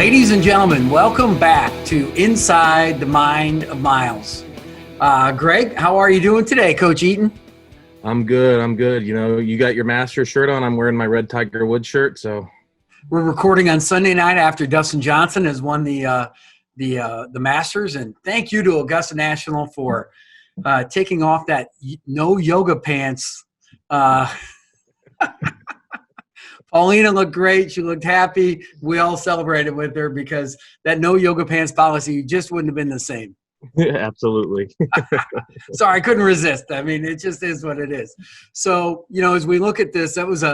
Ladies and gentlemen, welcome back to Inside the Mind of Miles. Greg, how are you doing today, Coach Eaton? I'm good. You know, you got your Masters shirt on. I'm wearing my red Tiger Woods shirt. So we're recording on Sunday night after Dustin Johnson has won the Masters, and thank you to Augusta National for taking off that no yoga pants. Paulina looked great. She looked happy. We all celebrated with her because that no yoga pants policy just wouldn't have been the same. Absolutely. Sorry, I couldn't resist. I mean, it just is what it is. So, you know, as we look at this, that was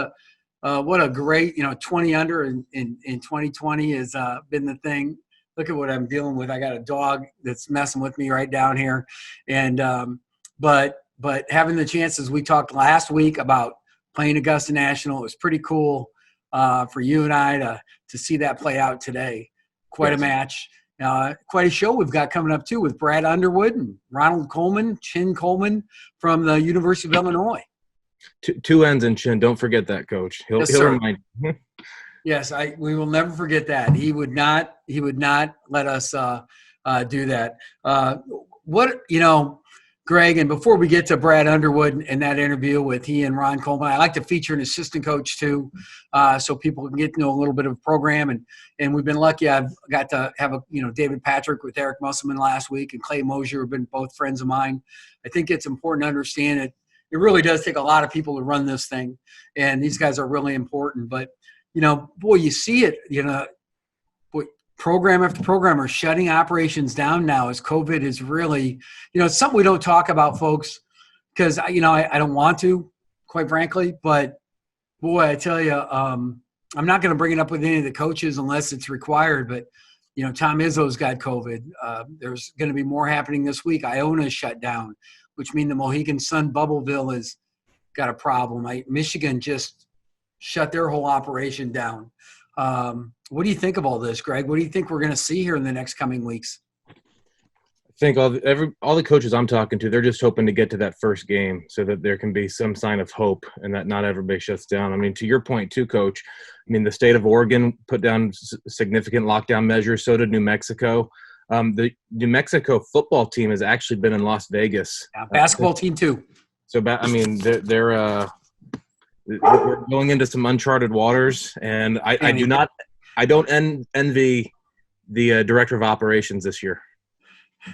what a great, 20 under in 2020 has been the thing. Look at what I'm dealing with. I got a dog that's messing with me right down here. And but having the chances, we talked last week about playing Augusta National. It was pretty cool for you and I to see that play out today. Quite a match. Quite a show we've got coming up, too, with Brad Underwood and Ronald Coleman, Chin Coleman from the University of Illinois. Two ends in Chin. Don't forget that, Coach. He'll remind you. Yes, we will never forget that. He would not let us do that. Greg, and before we get to Brad Underwood and that interview with he and Ron Coleman, I like to feature an assistant coach too, so people can get to know a little bit of the program. And we've been lucky. I've got to have David Patrick with Eric Musselman last week, and Clay Mosier have been both friends of mine. I think it's important to understand it really does take a lot of people to run this thing, and these guys are really important. But you see it, program after program are shutting operations down now as COVID is really, it's something we don't talk about, folks, because, I don't want to, quite frankly. But, boy, I tell you, I'm not going to bring it up with any of the coaches unless it's required. But, Tom Izzo's got COVID. There's going to be more happening this week. Iona's shut down, which means the Mohegan Sun Bubbleville has got a problem. Michigan just shut their whole operation down. What do you think of all this, Greg? What do you think we're going to see here in the next coming weeks? I think all the coaches I'm talking to, they're just hoping to get to that first game so that there can be some sign of hope and that not everybody shuts down. I mean, to your point too, Coach, the state of Oregon put down significant lockdown measures. So did New Mexico. The New Mexico football team has actually been in Las Vegas. Basketball team too. So, they're we're going into some uncharted waters, and I don't envy the director of operations this year.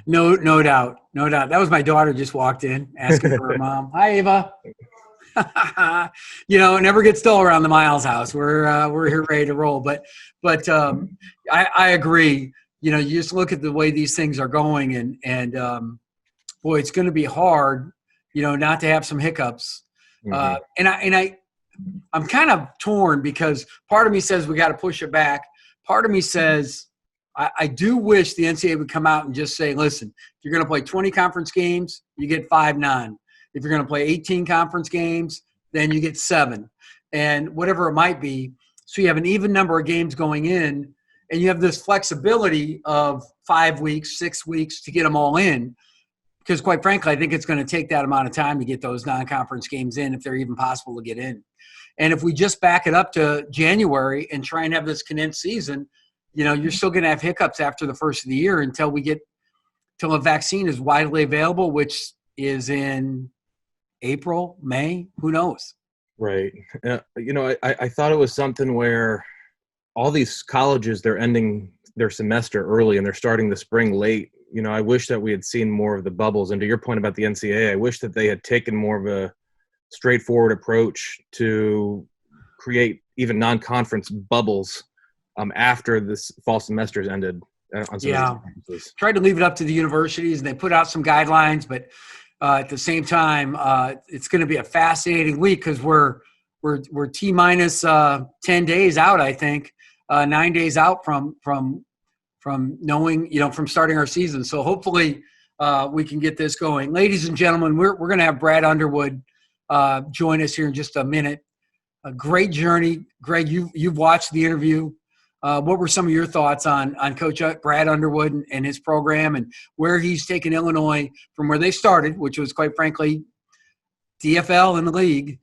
No doubt. That was my daughter just walked in asking for her mom. Hi, Ava. It never gets dull around the Miles house. We're here ready to roll. But I agree. You just look at the way these things are going, and boy, it's going to be hard, not to have some hiccups. Mm-hmm. I'm kind of torn because part of me says we got to push it back. Part of me says I do wish the NCAA would come out and just say, listen, if you're going to play 20 conference games, you get 5 non. If you're going to play 18 conference games, then you get 7. And whatever it might be. So you have an even number of games going in, and you have this flexibility of 5 weeks, 6 weeks to get them all in. Because quite frankly, I think it's going to take that amount of time to get those non-conference games in if they're even possible to get in. And if we just back it up to January and try and have this condensed season, you're still going to have hiccups after the first of the year until a vaccine is widely available, which is in April, May, who knows? Right. I thought it was something where all these colleges, they're ending their semester early and they're starting the spring late. I wish that we had seen more of the bubbles. And to your point about the NCAA, I wish that they had taken more of a straightforward approach to create even non-conference bubbles after this fall semesters ended. Tried to leave it up to the universities, and they put out some guidelines, but at the same time, it's going to be a fascinating week because we're T minus 10 days out. I think 9 days out from knowing, from starting our season. So hopefully we can get this going. Ladies and gentlemen, we're going to have Brad Underwood join us here in just a minute. A great journey. Greg, you've watched the interview. What were some of your thoughts on Coach Brad Underwood and his program and where he's taken Illinois from where they started, which was quite frankly DFL in the league,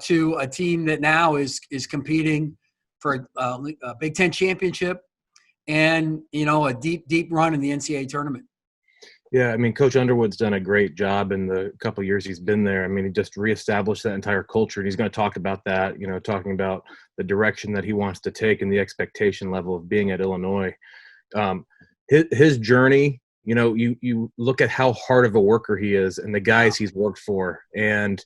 to a team that now is competing for a Big Ten championship and, a deep run in the NCAA tournament. Yeah, I mean, Coach Underwood's done a great job in the couple of years he's been there. I mean, he just reestablished that entire culture, and he's going to talk about that, talking about the direction that he wants to take and the expectation level of being at Illinois. His journey, you look at how hard of a worker he is and the guys he's worked for, and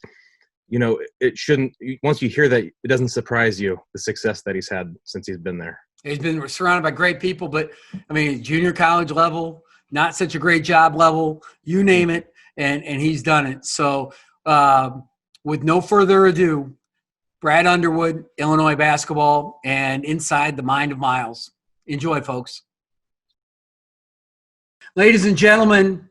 it shouldn't, once you hear that, it doesn't surprise you the success that he's had since he's been there. He's been surrounded by great people, but I mean, junior college level, not such a great job level, you name it, and he's done it. So with no further ado, Brad Underwood, Illinois basketball, and Inside the Mind of Miles. Enjoy, folks. Ladies and gentlemen,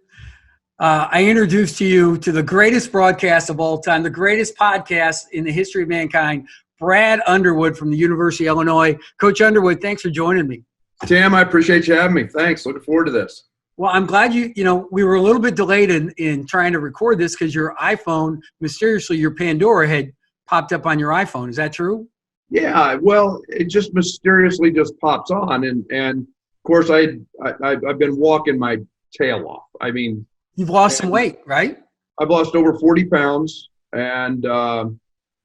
I introduce to you to the greatest broadcast of all time, the greatest podcast in the history of mankind, Brad Underwood from the University of Illinois. Coach Underwood, thanks for joining me. Tim, I appreciate you having me. Thanks. Looking forward to this. Well, I'm glad we were a little bit delayed in trying to record this because your iPhone, mysteriously, your Pandora had popped up on your iPhone. Is that true? Yeah, well, it just mysteriously just pops on. And of course, I've been walking my tail off. I mean, you've lost some weight, right? I've lost over 40 pounds. And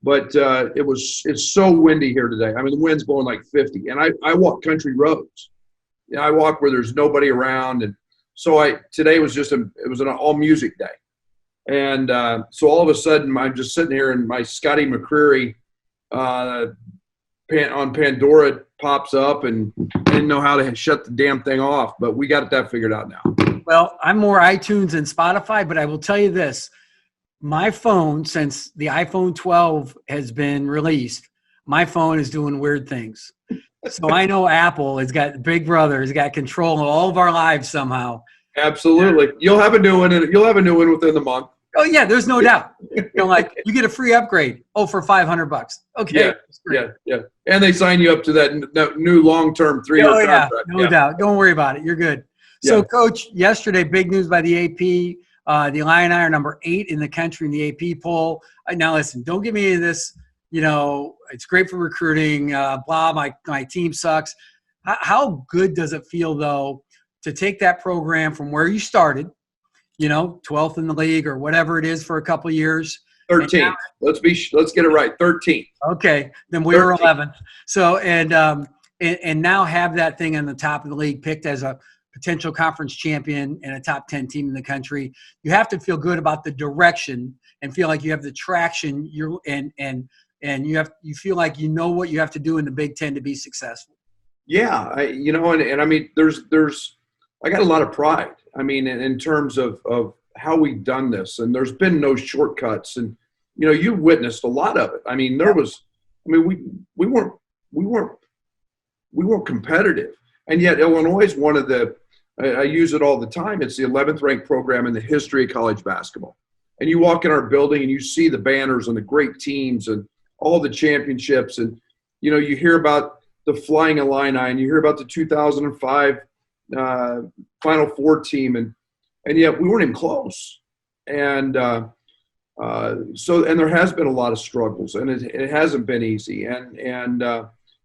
but it's so windy here today. I mean, the wind's blowing like 50. And I walk country roads. I walk where there's nobody around. And so today was it was an all music day. And so all of a sudden I'm just sitting here and my Scotty McCreery on Pandora pops up, and I didn't know how to shut the damn thing off, but we got that figured out now. Well, I'm more iTunes than Spotify, but I will tell you this. My phone, since the iPhone 12 has been released, my phone is doing weird things. So I know Apple has got Big Brother, has got control of all of our lives somehow. Absolutely. You'll have a new one within the month. Oh yeah, there's no doubt. You get a free upgrade. Oh, for $500. Okay. Yeah. And they sign you up to that new long-term 3-year contract. No doubt. Don't worry about it. You're good. So, Coach, yesterday, big news by the AP. The Illini are number 8 in the country in the AP poll. Now, listen, don't give me this. It's great for recruiting. My team sucks. How good does it feel though to take that program from where you started? 12th in the league or whatever it is for a couple of years. 13th. Let's get it right. 13th. Okay, then we were 11th. So and now have that thing on the top of the league, picked as a potential conference champion and a top 10 team in the country. You have to feel good about the direction and feel like you have the traction. You feel like you know what you have to do in the Big Ten to be successful. Yeah, I mean, I got a lot of pride. I mean, in terms of how we've done this, and there's been no shortcuts, and you witnessed a lot of it. I mean, we weren't competitive, and yet Illinois is one of the. I use it all the time. It's the 11th ranked program in the history of college basketball. And you walk in our building and you see the banners and the great teams and all the championships, and you hear about the Flying Illini and you hear about the 2005 Final Four team, and yet we weren't even close. And and there has been a lot of struggles, and it hasn't been easy. And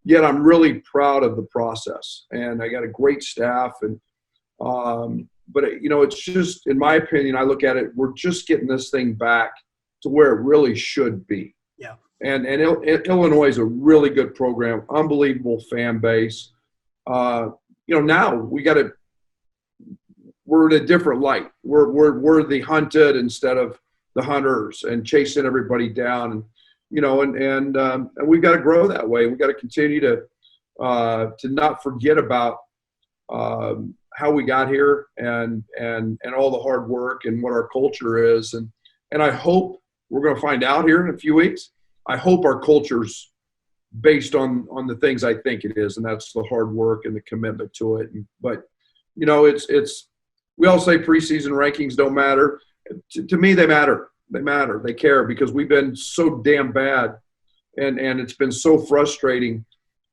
yet I'm really proud of the process, and I got a great staff. And but it's just, in my opinion, I look at it, we're just getting this thing back to where it really should be. Yeah. And Illinois is a really good program, unbelievable fan base. Now we're in a different light. We're the hunted instead of the hunters, and chasing everybody down. And we've got to grow that way. We've got to continue to not forget about how we got here and all the hard work and what our culture is. And I hope we're going to find out here in a few weeks. I hope our culture's based on the things I think it is, and that's the hard work and the commitment to it. But it's we all say preseason rankings don't matter. To me, they matter. They matter. They care, because we've been so damn bad, and it's been so frustrating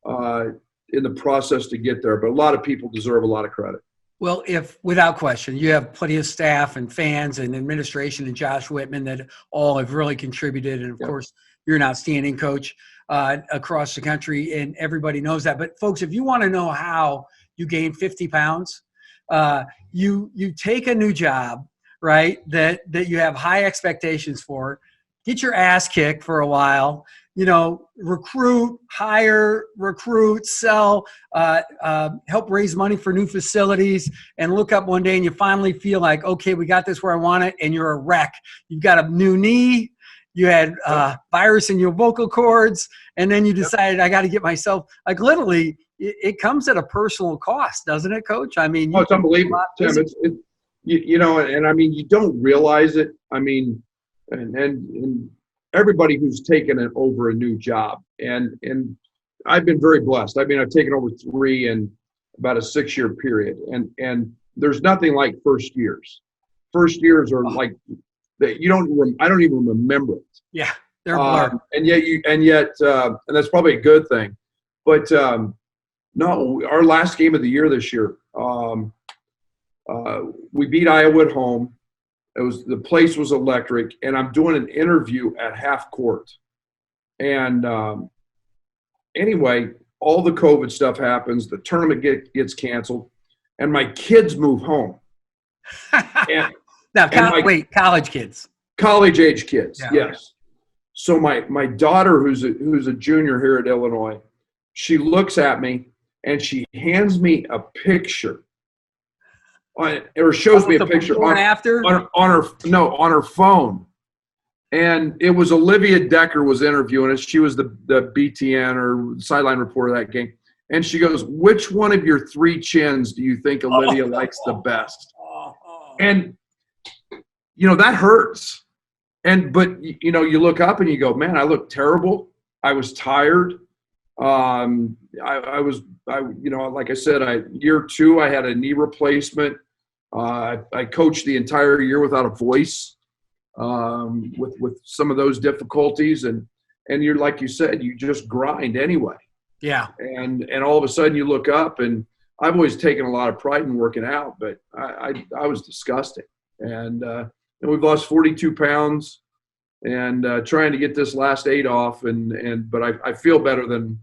in the process to get there. But a lot of people deserve a lot of credit. Well, without question, you have plenty of staff and fans and administration and Josh Whitman that all have really contributed. And, of course, you're an outstanding coach across the country, and everybody knows that. But, folks, if you want to know how you gain 50 pounds. You take a new job, right, that you have high expectations for, get your ass kicked for a while, recruit, hire, recruit, sell, help raise money for new facilities, and look up one day and you finally feel like, okay, we got this where I want it, and you're a wreck. You've got a new knee, you had virus in your vocal cords, and then you decided I got to get myself, like literally, it comes at a personal cost, doesn't it, Coach? I mean, it's unbelievable, Tim. And I mean, you don't realize it. I mean, and everybody who's taken over a new job, and I've been very blessed. I mean, I've taken over 3 in about a 6-year period, and there's nothing like first years. First years are like that. I don't even remember it. Yeah, they're blurred. And that's probably a good thing. But no, our last game of the year this year, we beat Iowa at home. The place was electric, and I'm doing an interview at half court. And anyway, all the COVID stuff happens. The tournament gets canceled, and my kids move home. And, now, college kids. College-age kids, yeah. Yes. So my daughter, who's a junior here at Illinois, she looks at me, and she hands me a picture. Or shows me a picture on her phone, and it was Olivia Decker was interviewing us. She was the BTN or sideline reporter of that game, and she goes, "Which one of your 3 chins do you think Olivia likes the best?" And that hurts. But you look up and you go, "Man, I look terrible. I was tired. I was like I said, year 2 I had a knee replacement. I coached the entire year without a voice, with some of those difficulties, and you're, like you said, you just grind anyway. Yeah. And all of a sudden you look up, and I've always taken a lot of pride in working out, but I was disgusting, and we've lost 42 pounds, and trying to get this last 8 off, but I feel better than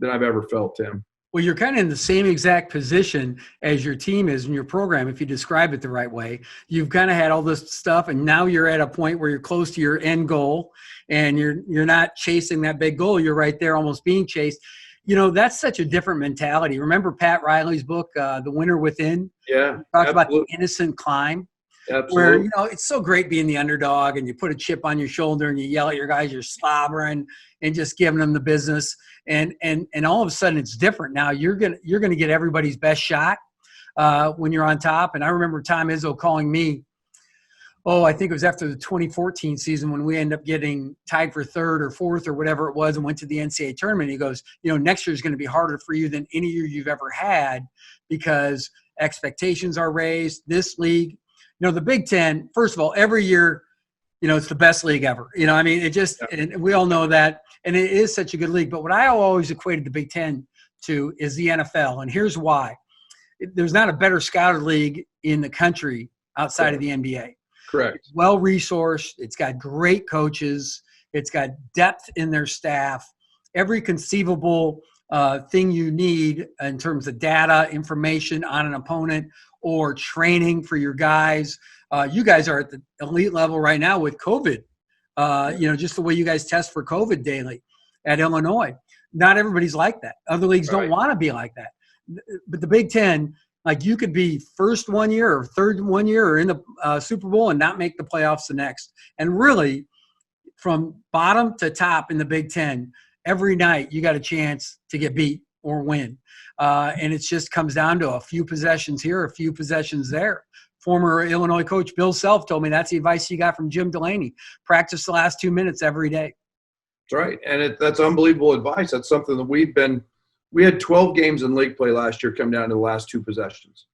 I've ever felt, Tim. Well, you're kind of in the same exact position as your team is in your program, if you describe it the right way. You've kind of had all this stuff, and now you're at a point where you're close to your end goal, and you're not chasing that big goal. You're right there almost being chased. That's such a different mentality. Remember Pat Riley's book, The Winner Within? Yeah. He talks about the innocent climb. Absolutely. Where, it's so great being the underdog, and you put a chip on your shoulder and you yell at your guys, you're slobbering and just giving them the business. And all of a sudden it's different. Now you're gonna get everybody's best shot when you're on top. And I remember Tom Izzo calling me, I think it was after the 2014 season when we ended up getting tied for 3rd or 4th or whatever it was and went to the NCAA tournament. He goes, next year is going to be harder for you than any year you've ever had because expectations are raised. This league, the Big Ten, first of all, every year, it's the best league ever. And we all know that. And it is such a good league. But what I always equated the Big Ten to is the NFL. And here's why. There's not a better scouted league in the country outside of the NBA. Correct. It's well-resourced. It's got great coaches. It's got depth in their staff. Every conceivable thing you need in terms of data, information on an opponent, or training for your guys. You guys are at the elite level right now with COVID. Just the way you guys test for COVID daily at Illinois. Not everybody's like that. Other leagues don't want to be like that. But the Big Ten, like you could be first one year or third one year or in the Super Bowl and not make the playoffs the next. And really, from bottom to top in the Big Ten, every night you got a chance to get beat or win. And it just comes down to a few possessions here, a few possessions there. Former Illinois coach Bill Self told me that's the advice he got from Jim Delaney. Practice the last 2 minutes every day. That's right. And that's unbelievable advice. That's something that we had 12 games in league play last year come down to the last 2 possessions.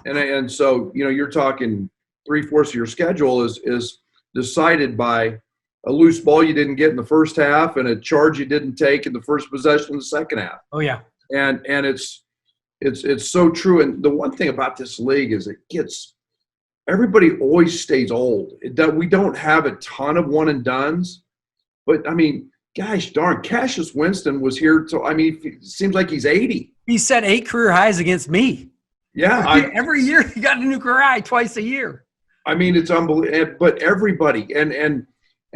And so, you're talking 3/4 of your schedule is decided by a loose ball you didn't get in the first half and a charge you didn't take in the first possession in the second half. Oh, yeah. And it's so true. And the one thing about this league is everybody always stays old. We don't have a ton of one and dones, but I mean, gosh darn, Cassius Winston was here. It seems like he's 80. He set 8 career highs against me. Yeah. Every year he got a new career high twice a year. I mean, it's unbelievable. But everybody, and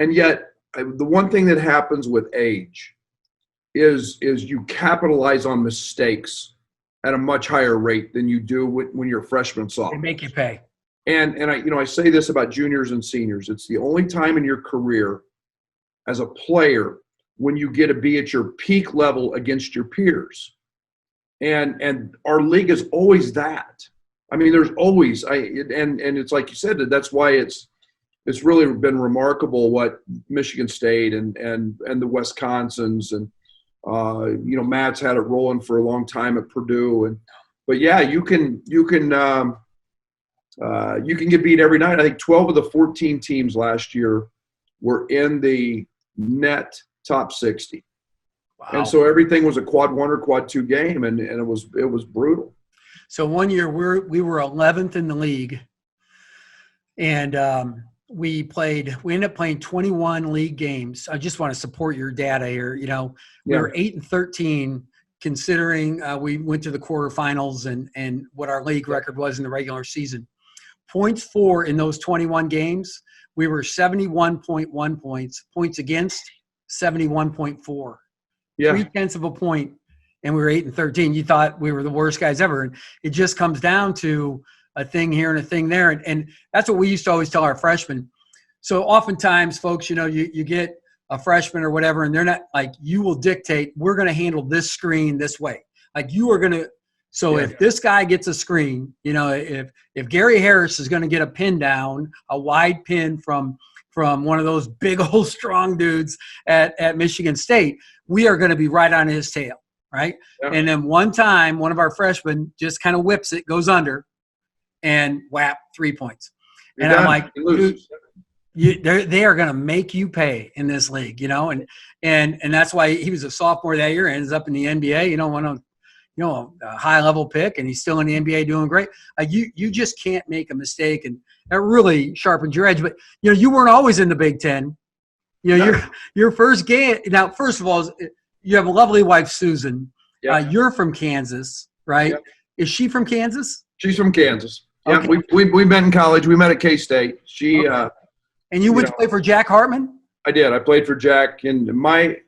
yet the one thing that happens with age is you capitalize on mistakes at a much higher rate than you do when you're a freshman, sophomore. They make you pay. And I say this about juniors and seniors. It's the only time in your career as a player when you get to be at your peak level against your peers. And our league is always that. I mean, there's always and it's like you said, that's why it's really been remarkable what Michigan State and the Wisconsins and Matt's had it rolling for a long time at Purdue, but yeah, you can get beat every night. I think 12 of the 14 teams last year were in the net top 60. Wow. And so everything was a quad 1 or quad 2 game, and it was brutal. So one year we were 11th in the league, and we ended up playing 21 league games. I just want to support your data here. We were 8-13, considering we went to the quarterfinals and what our league record was in the regular season. Points for in those 21 games, we were 71.1 points. Points against, 71.4. Yeah. 0.3 of a point, and we were 8-13. You thought we were the worst guys ever. And it just comes down to a thing here and a thing there. And that's what we used to always tell our freshmen. So oftentimes, folks, you get a freshman or whatever, and they're not like, you will dictate, we're going to handle this screen this way. Like you are going to. So if this guy gets a screen, if Gary Harris is going to get a pin down, a wide pin from one of those big old strong dudes at Michigan State, we are going to be right on his tail, right? Yeah. And then one time, one of our freshmen just kind of whips it, goes under, and whap, 3 points. You're and done. I'm like, dude, they are going to make you pay in this league, and that's why he was a sophomore that year, ends up in the NBA, a high-level pick, and he's still in the NBA doing great. You just can't make a mistake, and that really sharpens your edge. But, you weren't always in the Big Ten. Your first game – now, first of all, you have a lovely wife, Susan. Yeah. You're from Kansas, right? Yeah. Is she from Kansas? She's from Kansas. Yeah, okay. we met in college. We met at K-State. She okay. And you went to play for Jack Hartman? I did. I played for Jack, and my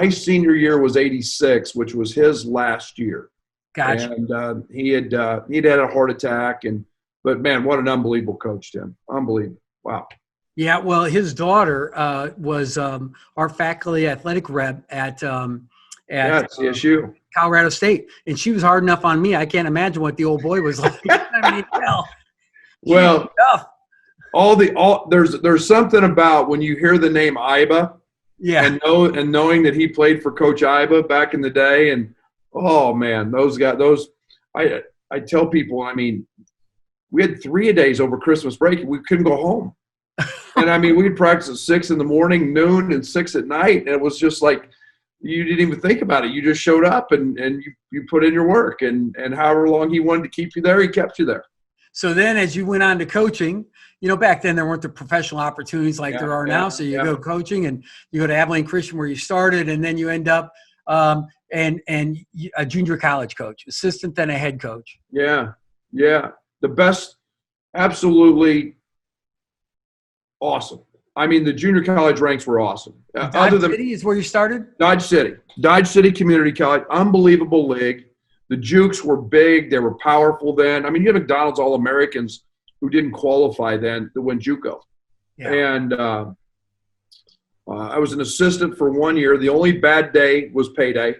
senior year was 86, which was his last year. Gotcha. And he'd had a heart attack, but man, what an unbelievable coach, Tim! Unbelievable. Wow. Yeah. Well, his daughter was our faculty athletic rep at CSU, Colorado State, and she was hard enough on me. I can't imagine what the old boy was like. I mean, hell. Well, there's something about when you hear the name Iba, and knowing that he played for Coach Iba back in the day, and oh man, those guys, I tell people, I mean, we had 3-a-days over Christmas break. We couldn't go home. And I mean, we'd practice at 6 in the morning, noon, and 6 at night. And it was just like, you didn't even think about it. You just showed up and you put in your work, and however long he wanted to keep you there, he kept you there. So then as you went on to coaching, back then there weren't the professional opportunities like there are now. So you go coaching, and you go to Abilene Christian where you started, and then you end up and a junior college coach, assistant, then a head coach. Yeah. The best, absolutely awesome. I mean, the junior college ranks were awesome. Dodge City is where you started? Dodge City Community College, unbelievable league. The Jukes were big. They were powerful then. I mean, you had McDonald's All-Americans who didn't qualify then to win JUCO. Yeah. And I was an assistant for 1 year. The only bad day was payday.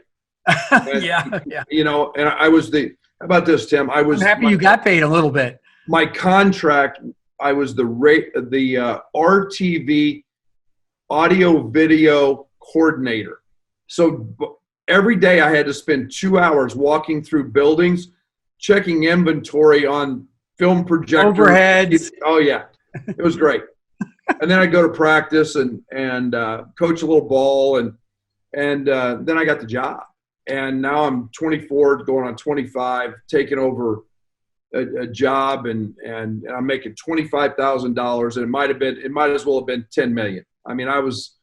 And, and I was how about this, Tim? I'm happy you got paid a little bit. My contract, I was the RTV audio video coordinator. So every day I had to spend 2 hours walking through buildings, checking inventory on film projectors. Overheads. Oh yeah, it was great. And then I'd go to practice and coach a little ball, and then I got the job. And now I'm 24, going on 25, taking over a job, and I'm making $25,000, and it might as well have been $10 million. I mean, I was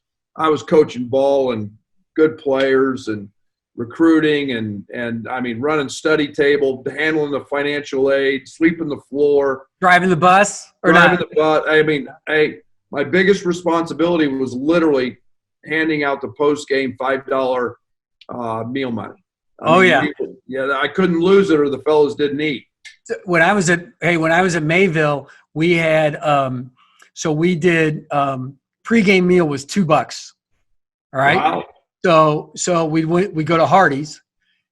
coaching ball and good players and recruiting and I mean, running study table, handling the financial aid, sweeping the floor, Driving the bus or driving not? the bus. I mean, my biggest responsibility was literally handing out the post-game $5 meal money. Yeah, I couldn't lose it or the fellows didn't eat. When I was at Mayville, we had so we did pregame meal was $2. All right. Wow. So we go to Hardee's,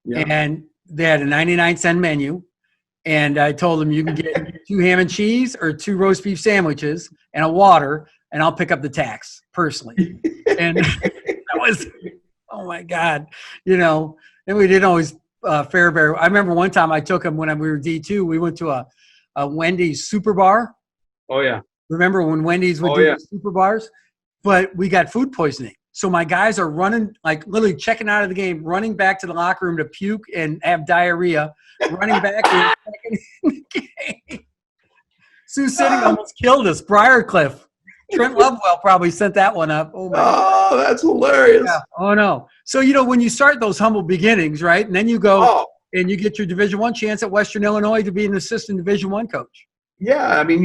Yeah. and they had a 99-cent menu, and I told them you can get 2 ham and cheese or 2 roast beef sandwiches and a water, and I'll pick up the tax personally. And that was, oh my God, and we didn't always Fairbear. I remember one time I took him when we were D2. We went to a Wendy's super bar. Oh yeah. Remember when Wendy's would do the super bars? But we got food poisoning. So my guys are running, like literally checking out of the game, running back to the locker room to puke and have diarrhea, running back in the game. Sioux City almost killed us. Briarcliff. Trent Lovewell probably sent that one up. Oh, my God. Oh, that's hilarious. Yeah. Oh, no. So, when you start those humble beginnings, right, and then you go and you get your Division I chance at Western Illinois to be an assistant Division I coach. Yeah, I mean,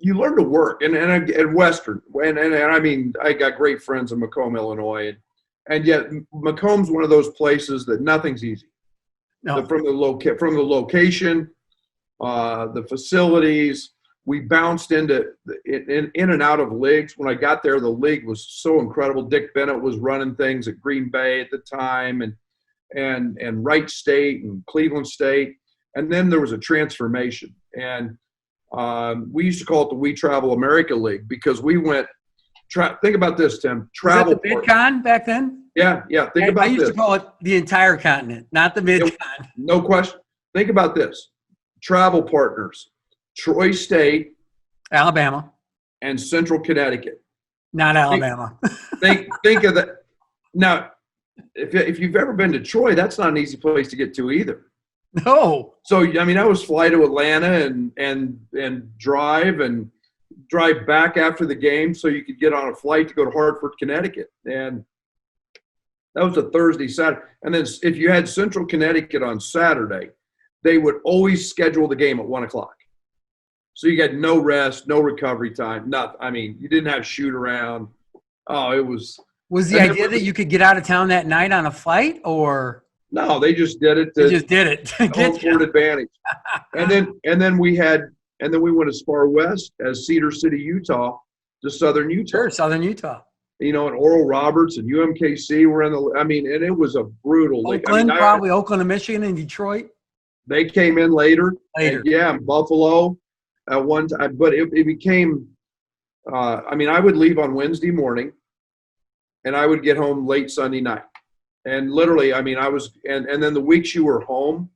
you learn to work, and at Western, and I mean, I got great friends in Macomb, Illinois, and yet Macomb's one of those places that nothing's easy. No. From the location, the facilities, we bounced into in and out of leagues. When I got there, the league was so incredible. Dick Bennett was running things at Green Bay at the time, and Wright State and Cleveland State, and then there was a transformation. And we used to call it the We Travel America League because we went. Think about this, Tim. Travel. Was that the Mid-Con back then? Yeah. Think about this. I used to call it the entire continent, not the Mid-Con. No question. Think about this. Travel partners: Troy State, Alabama, and Central Connecticut. Not Alabama. Think of that. Now, if you've ever been to Troy, that's not an easy place to get to either. No. So I mean, I was fly to Atlanta and drive back after the game so you could get on a flight to go to Hartford, Connecticut, and that was a Thursday, Saturday. And then if you had Central Connecticut on Saturday, they would always schedule the game at 1:00. So you got no rest, no recovery time, nothing. I mean, you didn't have shoot around. Oh, it was. Was the idea that you could get out of town that night on a flight, or? No, they just did it. They just did it. Home court advantage. And then we went as far west as Cedar City, Utah, to Southern Utah. Sure, Southern Utah. And Oral Roberts and UMKC were in the. I mean, and it was a brutal league. Oakland, probably Oakland, Michigan, and Detroit. They came in later. Later. Yeah, Buffalo at one time. But it became I mean, I would leave on Wednesday morning and I would get home late Sunday night. And literally, I mean, I was and then the weeks you were home,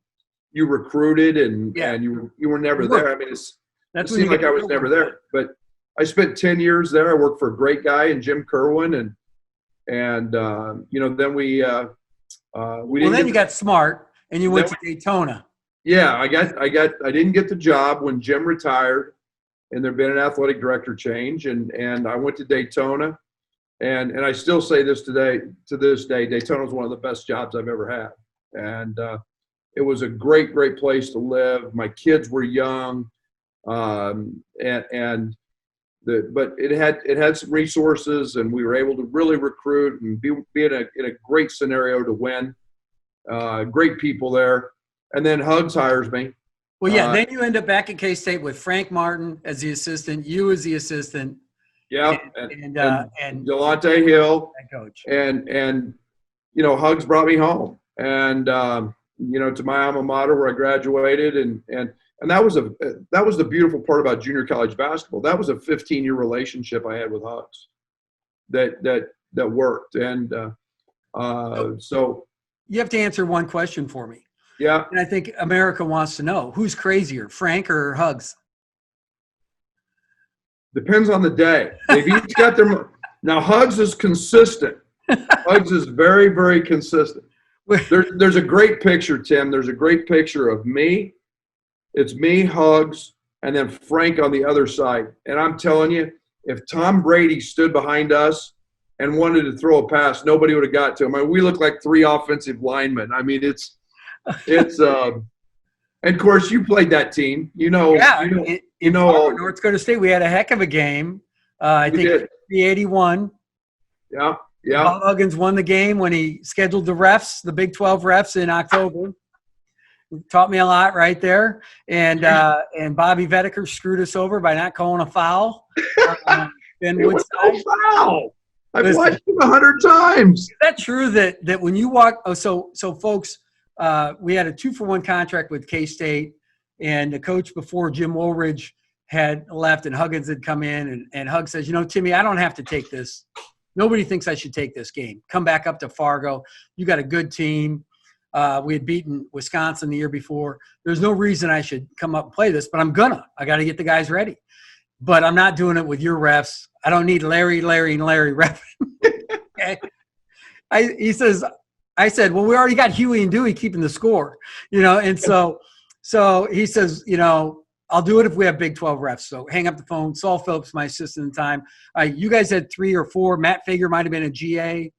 you recruited and you were never there. I mean, it seemed like I was never there. But I spent 10 years there. I worked for a great guy in Jim Kerwin and then we didn't. Well, then you got smart and you went to Daytona. Yeah, I didn't get the job when Jim retired, and there'd been an athletic director change, and I went to Daytona, and I still say this to this day, Daytona was one of the best jobs I've ever had, and it was a great place to live. My kids were young, but it had some resources, and we were able to really recruit and be in a great scenario to win. Great people there. And then Huggins hires me. Well, yeah, then you end up back at K-State with Frank Martin as the assistant, you as the assistant. Yeah, and Delonte Hill. Coach. And Huggins brought me home. And, to my alma mater where I graduated. And that was the beautiful part about junior college basketball. That was a 15-year relationship I had with Huggins that worked. And so. You have to answer one question for me. Yeah. And I think America wants to know, who's crazier, Frank or Hugs? Depends on the day. They've each got their – now, Hugs is consistent. Hugs is very, very consistent. There's a great picture, Tim. There's a great picture of me. It's me, Hugs, and then Frank on the other side. And I'm telling you, if Tom Brady stood behind us and wanted to throw a pass, nobody would have got to him. I mean, we look like 3 offensive linemen. I mean, it's and of course you played that team. In Fargo, North Dakota State, we had a heck of a game. I think 381. Yeah. Yeah. Bob Huggins won the game when he scheduled the refs, the Big 12 refs in October. Taught me a lot right there. And Bobby Vedeker screwed us over by not calling a foul. Ben Woodside. No foul. I've watched him 100 times. Is that true that when you walk – so folks, we had a 2-for-1 contract with K-State, and the coach before, Jim Woolridge, had left and Huggins had come in, and Hugg says, Timmy, I don't have to take this. Nobody thinks I should take this game. Come back up to Fargo. You got a good team. We had beaten Wisconsin the year before. There's no reason I should come up and play this, but I'm gonna. I got to get the guys ready. But I'm not doing it with your refs. I don't need Larry, and Larry ref. Okay. I said, well, we already got Huey and Dewey keeping the score, and so he says, I'll do it if we have Big 12 refs. So hang up the phone. Saul Phillips, my assistant at the time. You guys had 3 or 4. Matt Fager might have been a GA.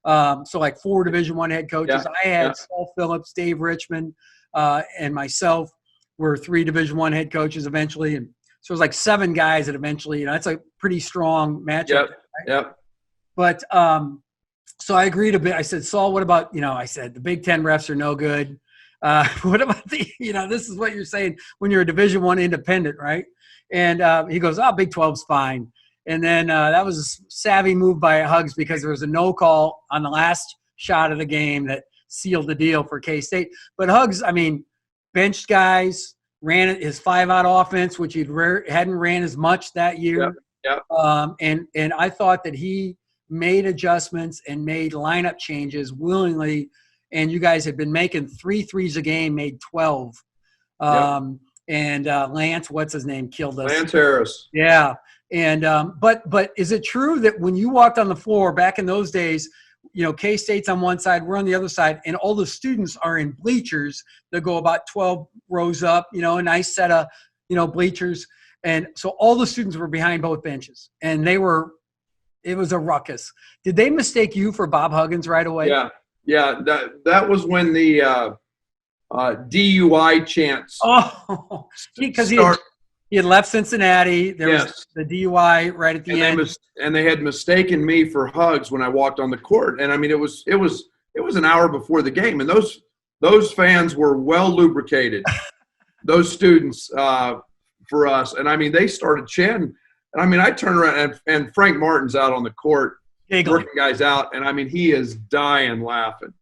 So like 4 Division I head coaches. Yeah, I had Saul Phillips, Dave Richmond, and myself were 3 Division I head coaches eventually. And so it was like 7 guys that eventually, that's a pretty strong matchup. Yep. Right? Yep. But so I agreed a bit. I said, Saul, what about, I said, the Big 10 refs are no good. What about this is what you're saying when you're a Division I independent, right? And he goes, Big 12's fine. And then that was a savvy move by Huggs because there was a no call on the last shot of the game that sealed the deal for K-State. But Huggs, benched guys, ran his 5-out offense, which he hadn't ran as much that year. Yep. And I thought that he made adjustments and made lineup changes willingly. And you guys had been making 3 threes a game, made 12. And Lance, what's his name, killed us. Lance Harris. Yeah. And but is it true that when you walked on the floor back in those days, K-State's on one side, we're on the other side, and all the students are in bleachers that go about 12 rows up, a nice set of, bleachers. And so all the students were behind both benches, and it was a ruckus. Did they mistake you for Bob Huggins right away? Yeah. Yeah. That was when the DUI chants. Oh, because he had left Cincinnati. There was the DUI right at the end. And they had mistaken me for Huggs when I walked on the court. And it was an hour before the game. And those fans were well lubricated, those students for us. And they started chanting. And I turned around and Frank Martin's out on the court, working guys out. And he is dying laughing.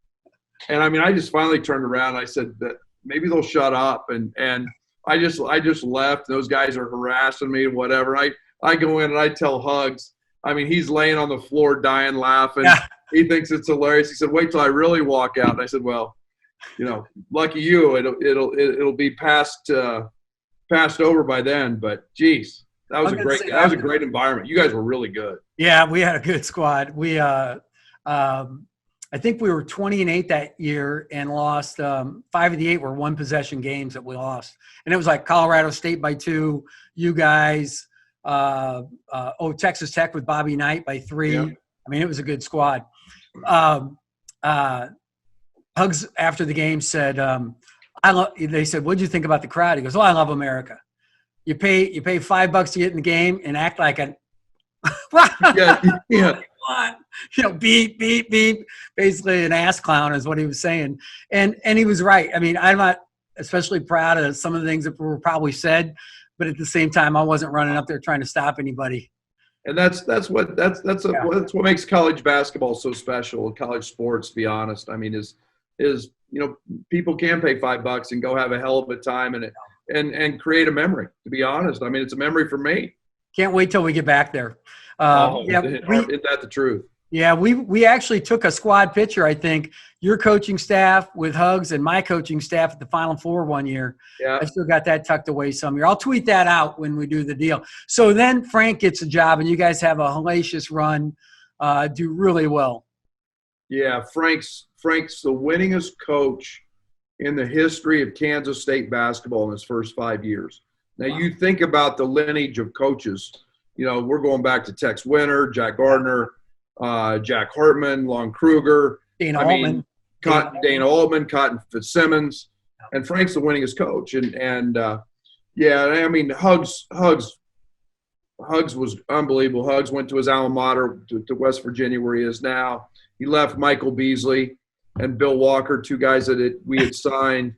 And I just finally turned around and I said that maybe they'll shut up. And I just left. Those guys are harassing me, whatever. I go in and I tell Huggs. He's laying on the floor, dying, laughing. Yeah. He thinks it's hilarious. He said, "Wait till I really walk out." And I said, "Well, lucky you. It'll be passed over by then." But geez, that was a great environment. You guys were really good. Yeah, we had a good squad. We I think we were 20-8 that year and lost 5 of the 8 were 1-possession games that we lost. And it was like Colorado State by 2, you guys, Texas Tech with Bobby Knight by 3. Yeah. It was a good squad. Huggs after the game said, they said, "What'd you think about the crowd?" He goes, "I love America. You pay $5 to get in the game and act like a yeah. Beep, beep, beep. Basically an ass clown is what he was saying. And he was right. I'm not especially proud of some of the things that were probably said, but at the same time, I wasn't running up there trying to stop anybody. And that's what makes college basketball so special, college sports, to be honest. Is people can pay $5 and go have a hell of a time and create a memory, to be honest. It's a memory for me. Can't wait till we get back there. Isn't that the truth? Yeah, we actually took a squad picture, I think, your coaching staff with Huggs and my coaching staff at the Final Four one year. Yeah. I still got that tucked away somewhere. I'll tweet that out when we do the deal. So then Frank gets a job, and you guys have a hellacious run, do really well. Yeah, Frank's the winningest coach in the history of Kansas State basketball in his first 5 years. Now, You think about the lineage of coaches. We're going back to Tex Winter, Jack Gardner, Jack Hartman, Lon Kruger. Dana Altman. Dana Altman, Cotton Fitzsimmons, and Frank's the winningest coach. Yeah, I mean, Hugs was unbelievable. Hugs went to his alma mater to West Virginia, where he is now. He left Michael Beasley and Bill Walker, two guys that we had signed,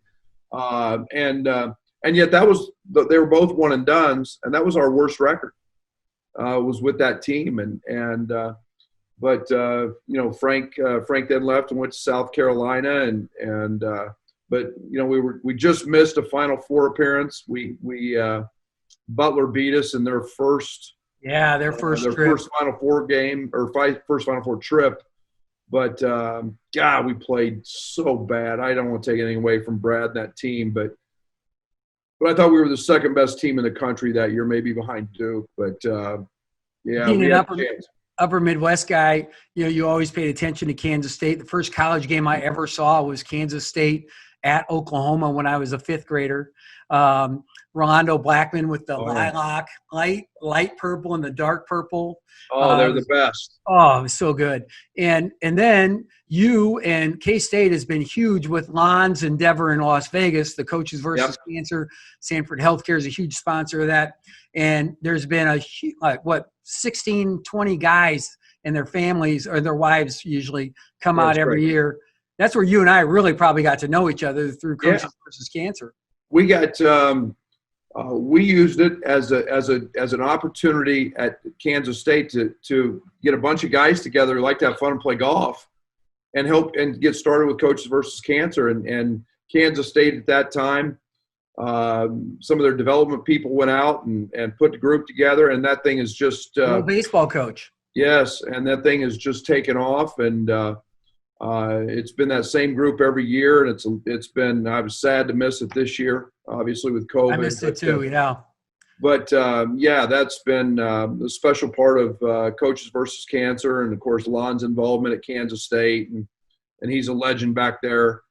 and yet they were both one and dones, and that was our worst record. Was with that team, but Frank then left and went to South Carolina, but we just missed a Final Four appearance. Butler beat us in their first Final Four game or first Final Four trip. But God, we played so bad. I don't want to take anything away from Brad and that team, but I thought we were the second best team in the country that year, maybe behind Duke. But yeah, being an upper Midwest guy, you always paid attention to Kansas State. The first college game I ever saw was Kansas State at Oklahoma when I was a fifth grader. Rolando Blackman with the lilac, light purple and the dark purple. Oh, they're the best. Oh, it was so good. And then you and K-State has been huge with Lon's endeavor in Las Vegas, the Coaches versus Cancer. Sanford Healthcare is a huge sponsor of that. And there's been 16, 20 guys and their families or their wives usually come out every year. That's where you and I really probably got to know each other through Coaches versus Cancer. We got we used it as an opportunity at Kansas State to get a bunch of guys together who like to have fun and play golf and help and get started with Coaches versus Cancer. And Kansas State at that time, some of their development people went out and put the group together, and that thing is just baseball coach. Yes, and that thing has just taken off, and it's been that same group every year, and it's been. I was sad to miss it this year, obviously with COVID. I missed it too, yeah. But that's been a special part of Coaches versus Cancer, and of course Lon's involvement at Kansas State, and he's a legend back there.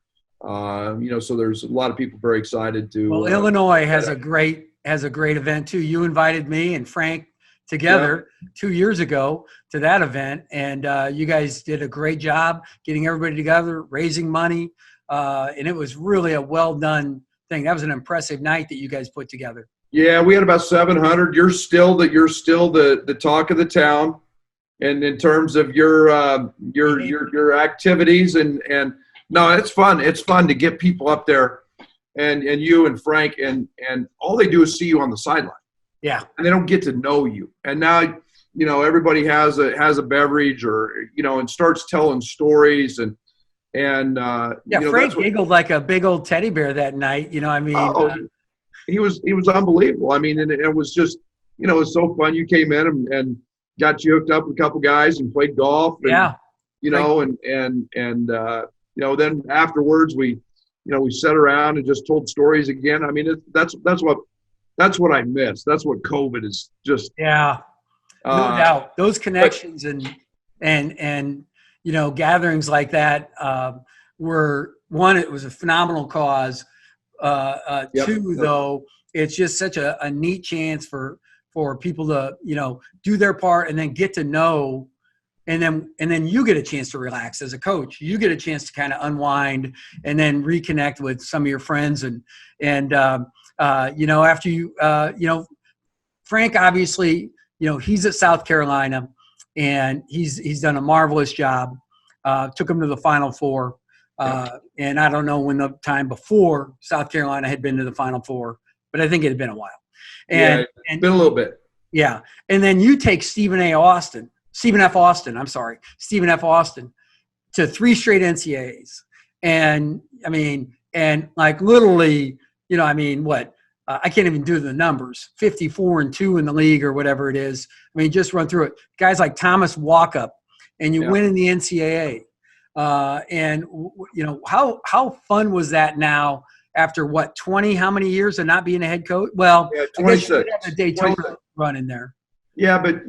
So there's a lot of people very excited to. Well, Illinois has a great event too. You invited me and Frank together 2 years ago to that event, and you guys did a great job getting everybody together, raising money, and it was really a well done thing. That was an impressive night that you guys put together. Yeah, we had about 700. You're still the talk of the town, and in terms of your activities and no, it's fun. It's fun to get people up there, and you and Frank and all they do is see you on the sideline. Yeah, and they don't get to know you. And now, everybody has a beverage or and starts telling stories and Frank giggled like a big old teddy bear that night. He was unbelievable. I mean, and it was just it was so fun. You came in and got you hooked up with a couple guys and played golf. And, then afterwards we sat around and just told stories again. I mean, that's what I miss. That's what COVID is just. Yeah, no doubt. Those connections and gatherings like that were one. It was a phenomenal cause. Two, though, it's just such a neat chance for people to do their part and then get to know. And then you get a chance to relax as a coach. You get a chance to kind of unwind and then reconnect with some of your friends after you Frank obviously he's at South Carolina and he's done a marvelous job. Took him to the Final Four, and I don't know when the time before South Carolina had been to the Final Four, but I think it had been a while. And been a little bit. Yeah, and then you take Stephen F. Austin to 3 straight NCAAs. And I mean, and like literally, I can't even do the numbers, 54-2 in the league or whatever it is. I mean, just run through it. Guys like Thomas Walkup, and you win in the NCAA. How fun was that now after 20, how many years of not being a head coach? Well, 26. I guess you have a Daytona run in there. Yeah, but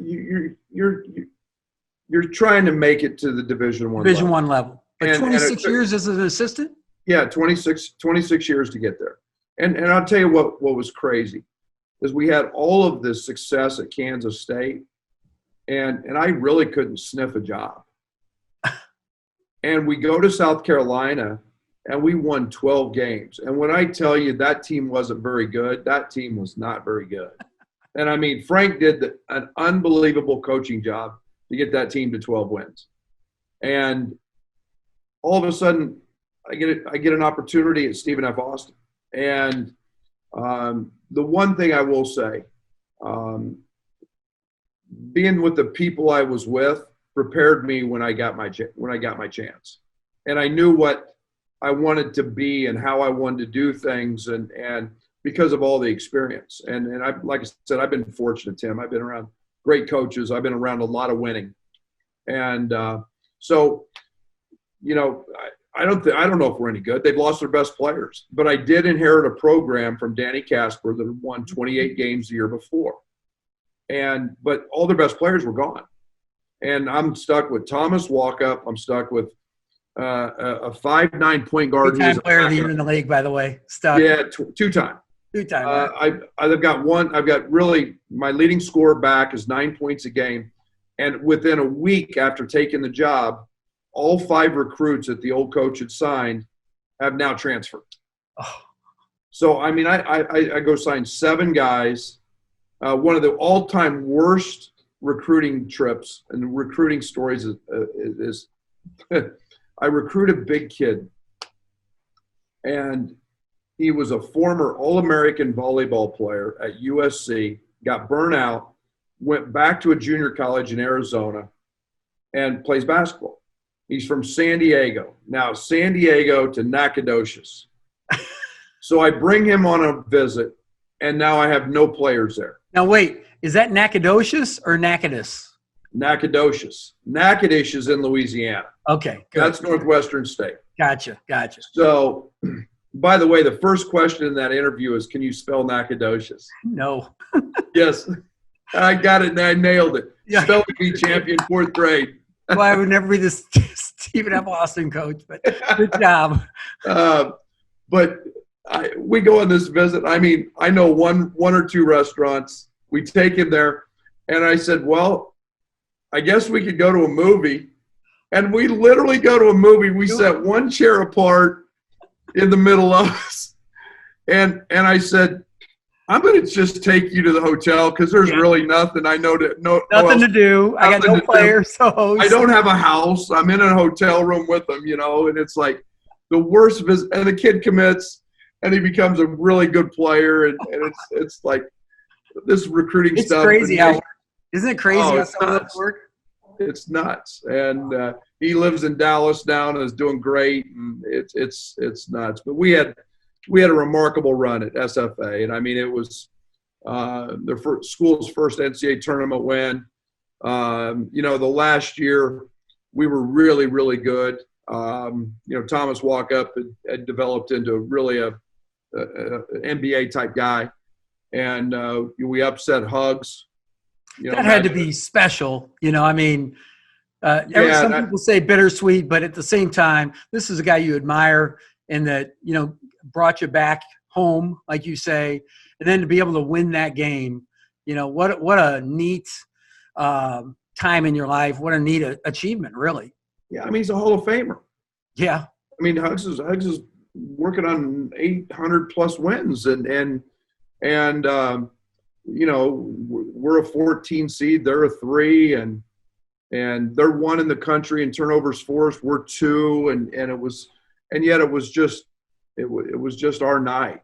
you're trying to make it to the Division I level. But 26 years as an assistant? Yeah, 26 years to get there. And I'll tell you what was crazy is we had all of this success at Kansas State, and I really couldn't sniff a job. And we go to South Carolina, and we won 12 games. And when I tell you that team wasn't very good, that team was not very good. And I mean, Frank did an unbelievable coaching job to get that team to 12 wins. And all of a sudden, I get an opportunity at Stephen F. Austin. And the one thing I will say, being with the people I was with prepared me when I got my chance. And I knew what I wanted to be and how I wanted to do things, and because of all the experience. And I, like I said, I've been fortunate, Tim. I've been around great coaches. I've been around a lot of winning. And so, you know, I don't know if we're any good. They've lost their best players. But I did inherit a program from Danny Casper that had won 28 games the year before. But all their best players were gone. And I'm stuck with Thomas Walkup. I'm stuck with a 5'9" point guard. Two-time player of the year in the league, by the way. Stuck. Yeah, two-time. Two-time. I've got really my leading scorer back is 9 points a game. And within a week after taking the job, all 5 recruits that the old coach had signed have now transferred. Oh. So, I mean, I go sign 7 guys. One of the all-time worst recruiting trips and recruiting stories is I recruited a big kid, and he was a former All-American volleyball player at USC, got burnt out, went back to a junior college in Arizona, and plays basketball. He's from San Diego. Now, San Diego to Nacogdoches. So I bring him on a visit, and now I have no players there. Now, wait, is that Nacogdoches or Nacogdoches? Nacogdoches. Natchitoches is in Louisiana. Okay, good. That's northwestern state. Gotcha. So, by the way, the first question in that interview is, can you spell Nacogdoches? No. Yes. I got it, and I nailed it. Yeah. Spelling bee champion, 4th grade. Well, I would never be the Stephen F. Austin coach, but good job. But we go on this visit. I mean, I know one or two restaurants. We take him there, and I said, well, I guess we could go to a movie. And we literally go to a movie. We set one chair apart in the middle of us. And I said, I'm going to just take you to the hotel because there's really nothing. I know that nothing to do. I got no players. So I don't have a house. I'm in a hotel room with them, you know, and it's like the worst visit. And the kid commits, and he becomes a really good player. And it's like this recruiting stuff. It's crazy isn't it crazy how some of those work? It's nuts. And he lives in Dallas now and is doing great. And it's nuts. But we had a remarkable run at SFA. And I mean, it was the school's first NCAA tournament win. You know, the last year we were really, really good. You know, Thomas Walkup had developed into really a NBA type guy. And we upset Huggins. You know, that had to be special. You know, I mean, some people say bittersweet, but at the same time, this is a guy you admire and that, you know, brought you back home, like you say, and then to be able to win that game, you know, what a neat time in your life. What a neat achievement, really. Yeah, I mean, he's a Hall of Famer. Yeah. I mean, Huggins is working on 800 plus wins, and you know, we're a 14 seed, they're a 3, and they're 1 in the country in turnovers forced, we're 2, and yet it was just our night.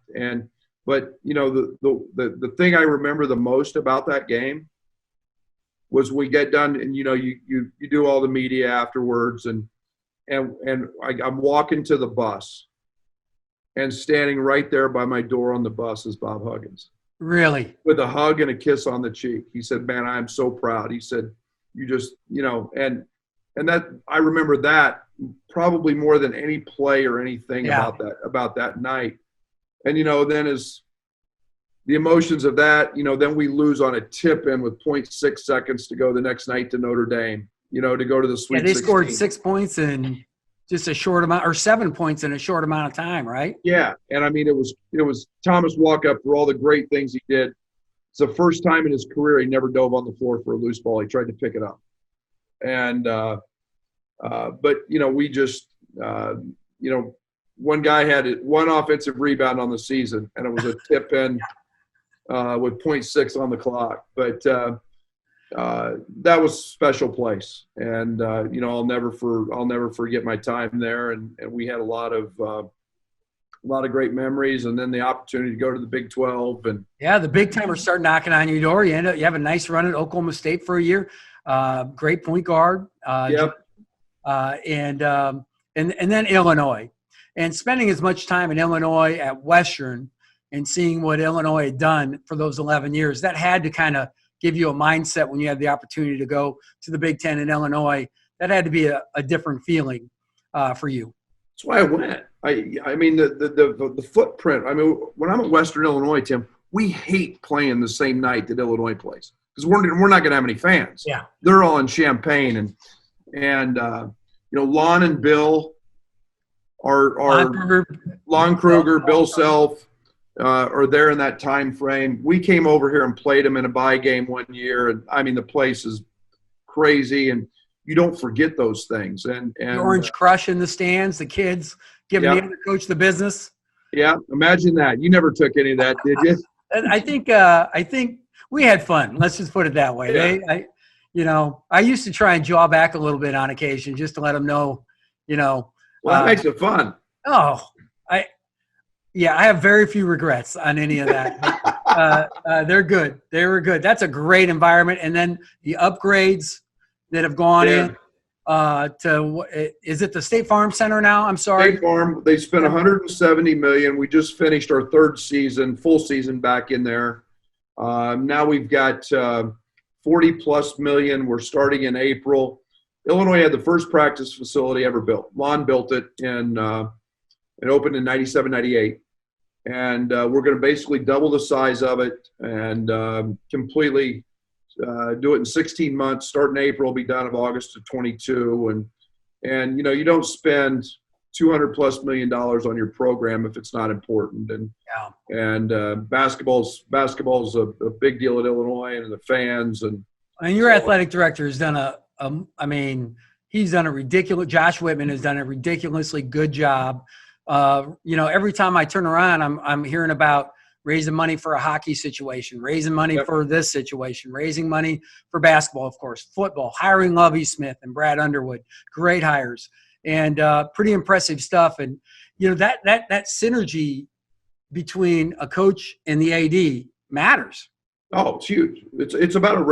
But you know, the thing I remember the most about that game was we get done, and you know, you do all the media afterwards, and I'm walking to the bus, and standing right there by my door on the bus is Bob Huggins. Really? With a hug and a kiss on the cheek. He said, man, I am so proud. He said, you just, you know, and that, I remember that probably more than any play or anything about that night. And, you know, then as the emotions of that, you know, then we lose on a tip in with 0.6 seconds to go the next night to Notre Dame, you know, to go to the Sweet 16. They scored 6 points in just a short amount, or 7 points in a short amount of time, right? Yeah. And I mean, it was Thomas Walkup for all the great things he did. it's the first time in his career he never dove on the floor for a loose ball. He tried to pick it up. And, but, we just, one guy had one offensive rebound on the season, and it was a tip in with 0.6 on the clock. But that was a special place. And, I'll never forget my time there. And we had a lot of great memories, and then the opportunity to go to the Big 12. And yeah, the big timers start knocking on your door. You have a nice run at Oklahoma State for a year. Great point guard. Yep. And then Illinois, and spending as much time in Illinois at Western and seeing what Illinois had done for those 11 years, that had to kind of give you a mindset when you had the opportunity to go to the Big Ten in Illinois. That had to be a different feeling for you. That's why I went. I mean, the footprint. I mean, when I'm at Western Illinois, Tim, we hate playing the same night that Illinois plays because we're not going to have any fans. Yeah, they're all in Champaign, and Lon and Bill Lon Kruger, Bill Self are there in that time frame. We came over here and played them in a bye game one year, and I mean the place is crazy, and you don't forget those things. And the Orange Crush in the stands, the kids giving the other coach the business. Yeah, imagine that. You never took any of that, did you? I think we had fun. Let's just put it that way. Yeah. I used to try and jaw back a little bit on occasion just to let them know, Well, that makes it fun. I have very few regrets on any of that. They're good. They were good. That's a great environment. And then the upgrades that have gone in is it the State Farm Center now? I'm sorry. State Farm. They spent $170 million. We just finished our third season, full season back in there. Now we've got $40+ million. We're starting in April. Illinois had the first practice facility ever built. Lon built it it opened in 97, 98. And we're going to basically double the size of it and completely do it in 16 months. Start in April, be done of August of 22. And you don't spend $200+ million on your program if it's not important. And basketball's a big deal at Illinois and the fans. And your athletic director has done he's done a ridiculous. Josh Whitman has done a ridiculously good job. Every time I turn around, I'm hearing about raising money for a hockey situation, raising money for this situation, raising money for basketball, of course, football, hiring Lovie Smith and Brad Underwood, great hires, and pretty impressive stuff. And that synergy between a coach and the AD matters. Oh, it's huge. It's about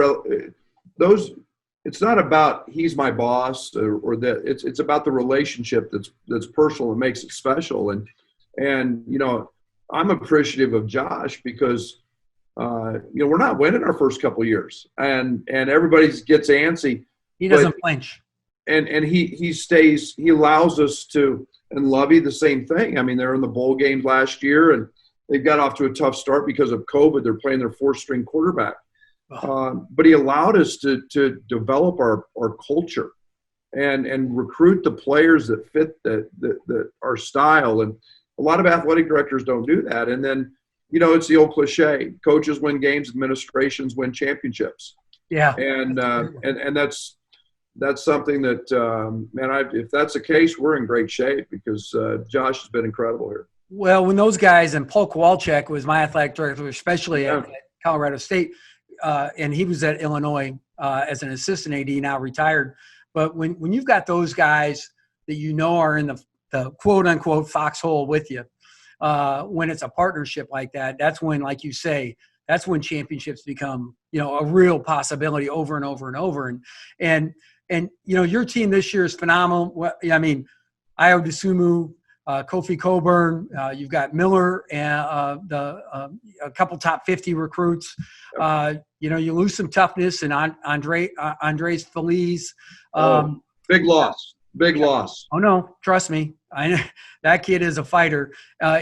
it's not about he's my boss or that. It's about the relationship that's personal and makes it special. And I'm appreciative of Josh because we're not winning our first couple of years, and everybody gets antsy. He doesn't flinch, and he stays. He allows us to, and Lovey the same thing. I mean, they're in the bowl games last year, and they got off to a tough start because of COVID. They're playing their fourth-string quarterback. But he allowed us to develop our culture and recruit the players that fit our style. And a lot of athletic directors don't do that. And then, it's the old cliche: coaches win games, administrations win championships. Yeah. And that's something that, if that's the case, we're in great shape because Josh has been incredible here. Well, when those guys, and Paul Kowalczyk was my athletic director, especially at Colorado State, and he was at Illinois as an assistant AD, now retired. But when you've got those guys that are in the quote-unquote foxhole with you, when it's a partnership like that, that's when, like you say, that's when championships become, a real possibility over and over and over. And your team this year is phenomenal. I mean, Ayo Dosunmu, Kofi Coburn, you've got Miller, and a couple top 50 recruits. You lose some toughness, and Andres Feliz. Big loss. Oh no, trust me, that kid is a fighter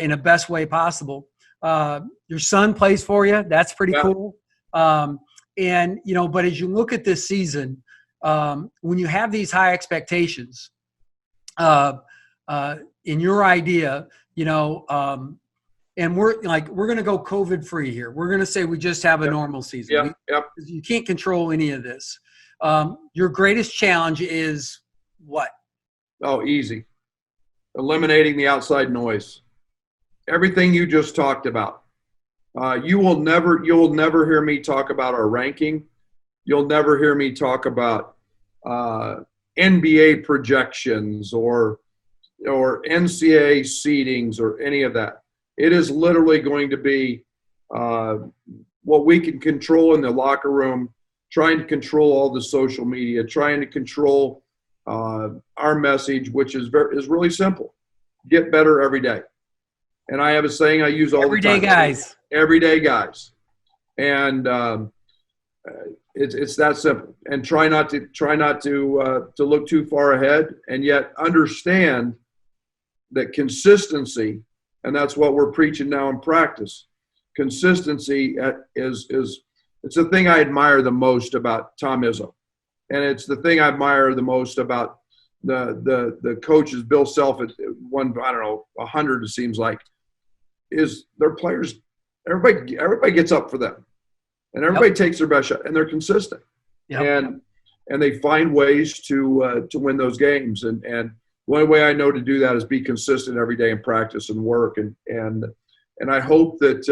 in the best way possible. Your son plays for you. That's pretty cool. But as you look at this season, when you have these high expectations, in your idea, and we're going to go COVID free here. We're going to say we just have a normal season. Yep. You can't control any of this. Your greatest challenge is what? Oh, easy. Eliminating the outside noise. Everything you just talked about. You'll never hear me talk about our ranking. You'll never hear me talk about NBA projections or NCAA seedings or any of that. It is literally going to be what we can control in the locker room, trying to control all the social media, trying to control our message, which is really simple. Get better every day. And I have a saying I use all the time. Everyday guys. Everyday guys. And it's that simple. And try not to look too far ahead, and yet understand that consistency, and that's what we're preaching now in practice. Consistency is it's the thing I admire the most about Tom Izzo. And it's the thing I admire the most about the coaches. Bill Self at 100, it seems like, is their players. Everybody gets up for them, and everybody takes their best shot, and they're consistent. And they find ways to win those games. And one way I know to do that is be consistent every day in practice and work. And I hope that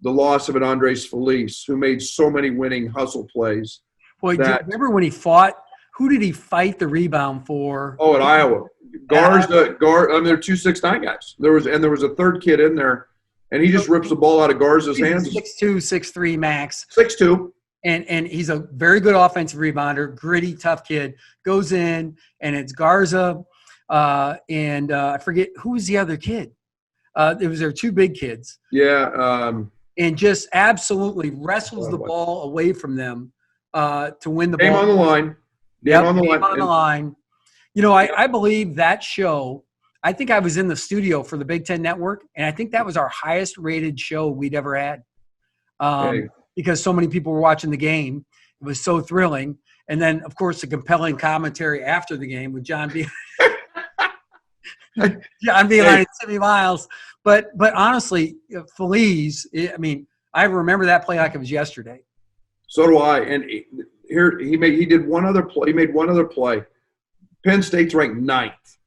the loss of an Andres Feliz, who made so many winning hustle plays. Boy, do you remember when he fought? Who did he fight the rebound for? Oh, at Iowa. Garza. They're 2 6'9" guys. There was a third kid in there, and he just rips the ball out of Garza's hands. 6'2", 6'3" max. 6'2". And he's a very good offensive rebounder, gritty, tough kid. Goes in, and it's Garza, and I forget who was the other kid. It was their two big kids. Yeah. And just absolutely wrestles the ball away from them to win the ball. Game on the line. Game on the line. You know, I believe that show, I think I was in the studio for the Big Ten Network, and I think that was our highest rated show we'd ever had. Because so many people were watching the game. It was so thrilling. And then, of course, the compelling commentary after the game with John Beeline and Timmy Miles. But honestly, Feliz, I mean, I remember that play like it was yesterday. So do I. And here he made one other play. Penn State's ranked 9th.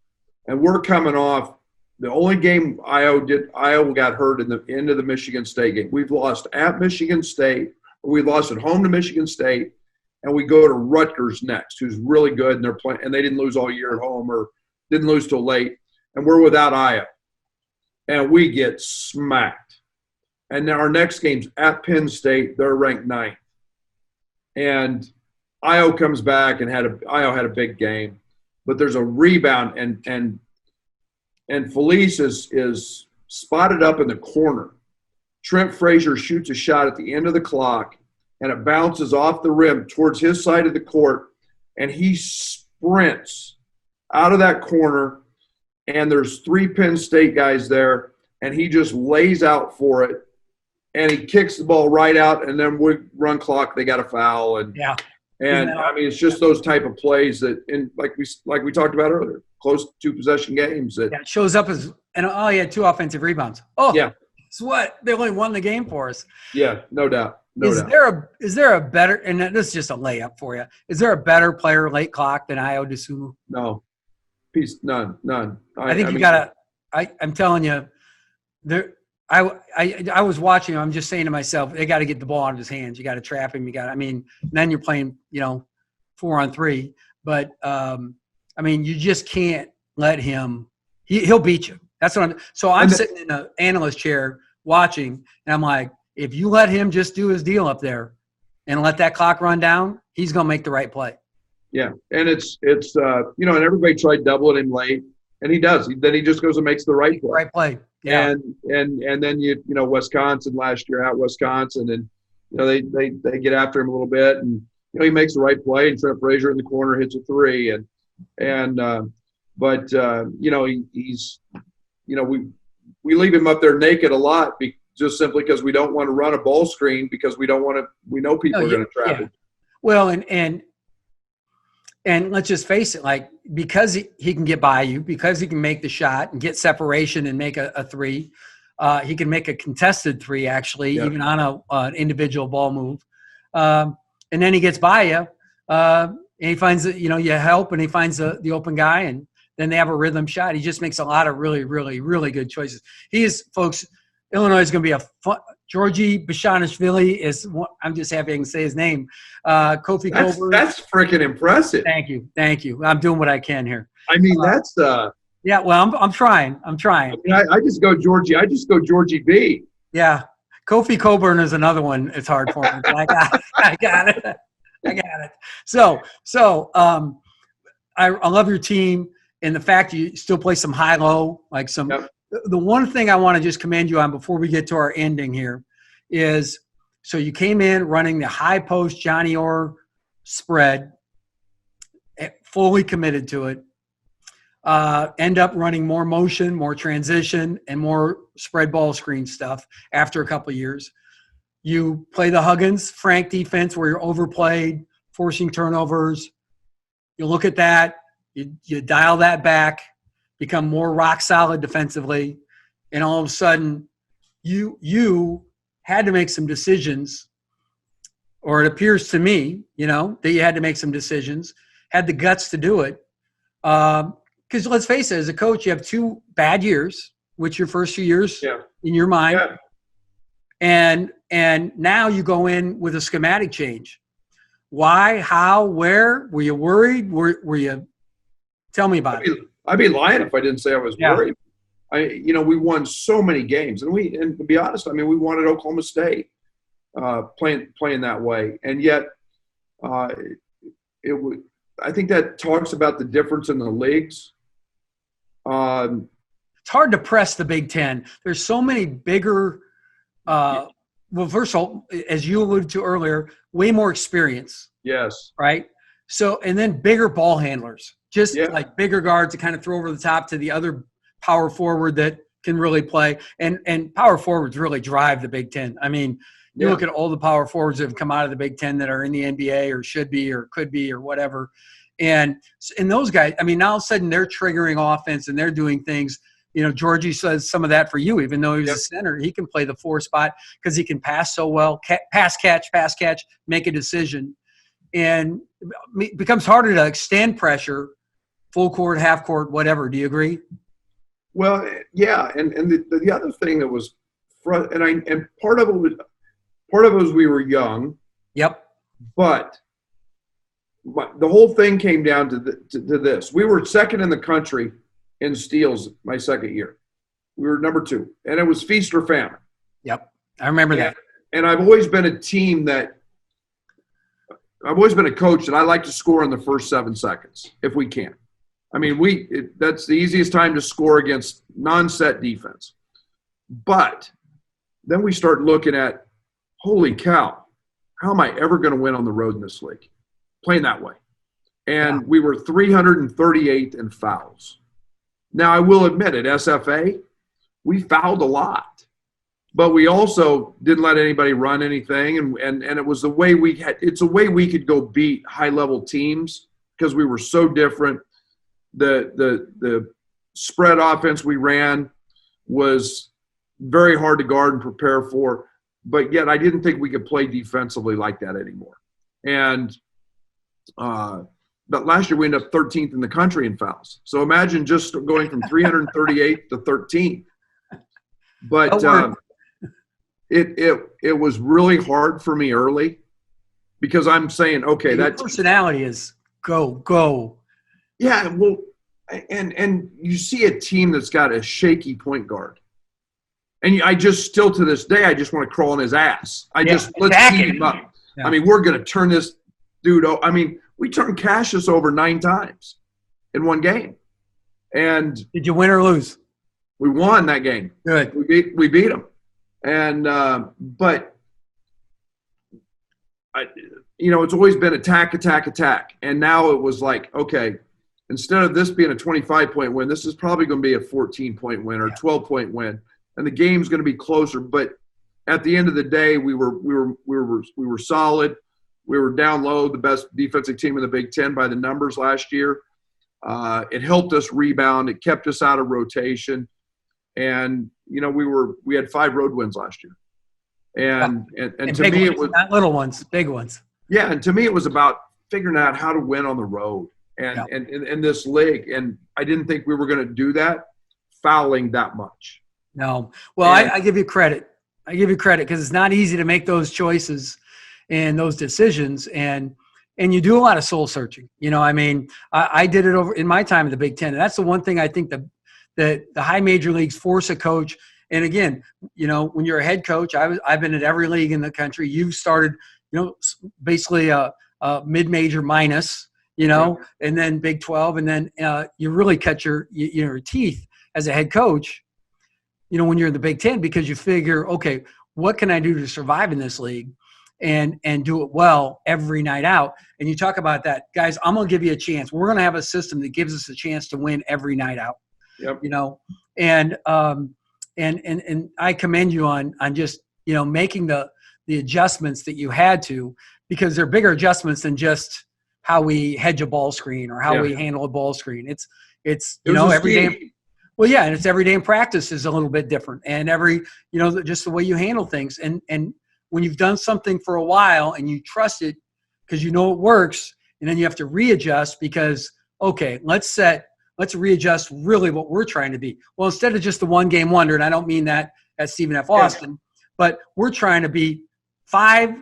And we're coming off the only game Iowa got hurt in the end of the Michigan State game. We've lost at Michigan State. We lost at home to Michigan State, and we go to Rutgers next, who's really good, and they're playing. And they didn't lose all year at home, or didn't lose till late. And we're without Iowa, and we get smacked. And then our next game's at Penn State. They're ranked 9th, and Iowa comes back and Iowa had a big game, but there's a rebound and Feliz is spotted up in the corner. Trent Frazier shoots a shot at the end of the clock, and it bounces off the rim towards his side of the court, and he sprints out of that corner, and there's 3 Penn State guys there, and he just lays out for it, and he kicks the ball right out, and then we run clock, they got a foul. And I mean, it's just those type of plays that, like we talked about earlier, close to possession games. That it shows up as, and he had 2 offensive rebounds. Oh, yeah. It's what? They only won the game for us. Yeah, no doubt. Is there a better, and this is just a layup for you, is there a better player late clock than Ayo Dosunmu? No. None. I'm telling you, I was watching him. I'm just saying to myself, they got to get the ball out of his hands. You got to trap him. Then you're playing, 4-on-3. But, you just can't let him – he'll beat you. That's what I'm sitting in an analyst chair watching, and I'm like, if you let him just do his deal up there and let that clock run down, he's going to make the right play. Yeah, and it's and everybody tried doubling him late, and he does. Then he just goes and makes the right play. Right play. Yeah. And then Wisconsin last year at Wisconsin, and they get after him a little bit, and he makes the right play, and Trent Frazier in the corner hits a 3, he's we leave him up there naked a lot just simply because we don't want to run a ball screen because we know people are going to trap it. Well, and let's just face it, because he can get by you, because he can make the shot and get separation and make a 3, He can make a contested three, actually, Yep. even on an individual ball move. And then he gets by you, and he finds that, you help, and he finds the open guy, and then they have a rhythm shot. He just makes a lot of really, really, really good choices. He is, folks, Illinois is going to be a fun. Georgie Bishanishvili is. I'm just happy I can say his name. Kofi Coburn. That's freaking impressive. Thank you. I'm doing what I can here. I mean, that's. Yeah, well, I'm trying. I mean, I just go Georgie. I just go Georgie B. Yeah, Kofi Coburn is another one. It's hard for me. But I got it. So I love your team and the fact you still play some high-low, like some. Yep. The one thing I want to just commend you on before we get to our ending here is, so you came in running the high post Johnny Orr spread, fully committed to it. End up running more motion, more transition, and more spread ball screen stuff after a couple of years. You play the Huggins, Frank defense where you're overplayed, forcing turnovers. You look at that, you dial that back, become more rock solid defensively, and all of a sudden you had to make some decisions, or it appears to me, that you had to make some decisions, had the guts to do it. Because let's face it, as a coach, you have 2 bad years, which your first 2 years in your mind. Yeah. And now you go in with a schematic change. Why, how, where? Were you worried? Were you – tell me about it. I'd be lying if I didn't say I was worried. We won so many games. And to be honest, I mean, we won at Oklahoma State playing that way. And yet it would – I think that talks about the difference in the leagues. It's hard to press the Big Ten. There's so many bigger well, first of all, as you alluded to earlier, way more experience. Yes. Right? So, and then bigger ball handlers. Just like bigger guards to kind of throw over the top to the other power forward that can really play. And power forwards really drive the Big Ten. I mean, you look at all the power forwards that have come out of the Big Ten that are in the NBA or should be or could be or whatever. And those guys, I mean, now all of a sudden they're triggering offense and they're doing things. Georgie says some of that for you, even though he's a center. He can play the 4 spot because he can pass so well, pass, catch, make a decision. And it becomes harder to extend pressure, full court, half court, whatever. Do you agree? Well, yeah. And the other thing that was part of it was we were young. Yep. But the whole thing came down to this. We were second in the country in steals my second year. We were number 2. And it was feast or famine. Yep. I remember that. And I've always been a coach that I like to score in the first 7 seconds if we can. I mean, that's the easiest time to score against non-set defense. But then we start looking at, holy cow, how am I ever going to win on the road in this league? Playing that way. And we were 338th in fouls. Now, I will admit, at SFA, we fouled a lot. But we also didn't let anybody run anything. And it was the way it's a way we could go beat high-level teams because we were so different. The spread offense we ran was very hard to guard and prepare for. But yet I didn't think we could play defensively like that anymore. And but last year we ended up 13th in the country in fouls. So imagine just going from 338 to 13. But it was really hard for me early because I'm saying, okay, that personality is go. Yeah, well, and you see a team that's got a shaky point guard. And I just still to this day, I just want to crawl on his ass. Let's beat him up. Yeah. I mean, we're going to turn this dude. I mean, we turned Cassius over 9 times in one game. And did you win or lose? We won that game. Good. We beat them. And but it's always been attack. And now it was like, okay, instead of this being a 25-point win, this is probably going to be a 14-point win or a 12-point win. And the game's going to be closer, but at the end of the day, we were solid. We were down low, the best defensive team in the Big Ten by the numbers last year. It helped us rebound. It kept us out of rotation. And we had 5 road wins last year, and to big me ones, it was not little ones, big ones. yeah, and to me it was about figuring out how to win on the road and in this league, and I didn't think we were going to do that fouling that much. No, well, I give you credit. I give you credit because it's not easy to make those choices and those decisions, and you do a lot of soul searching. I did it over in my time in the Big Ten, and that's the one thing I think that the high major leagues force a coach. And again, when you're a head coach, I've been at every league in the country. You've started, basically a mid-major minus, and then Big 12, and then you really cut your teeth as a head coach, when you're in the Big Ten, because you figure, okay, what can I do to survive in this league and do it well every night out? And you talk about that, guys, I'm going to give you a chance. We're going to have a system that gives us a chance to win every night out. Yep. And I commend you on just, making the adjustments that you had to, because they're bigger adjustments than just how we hedge a ball screen or how we handle a ball screen. It's every day. Well, yeah. And it's every day in practice is a little bit different, and just the way you handle things. And when you've done something for a while and you trust it because it works, and then you have to readjust because, okay, let's readjust really what we're trying to be. Well, instead of just the one game wonder, and I don't mean that as Stephen F. Austin, but we're trying to be 5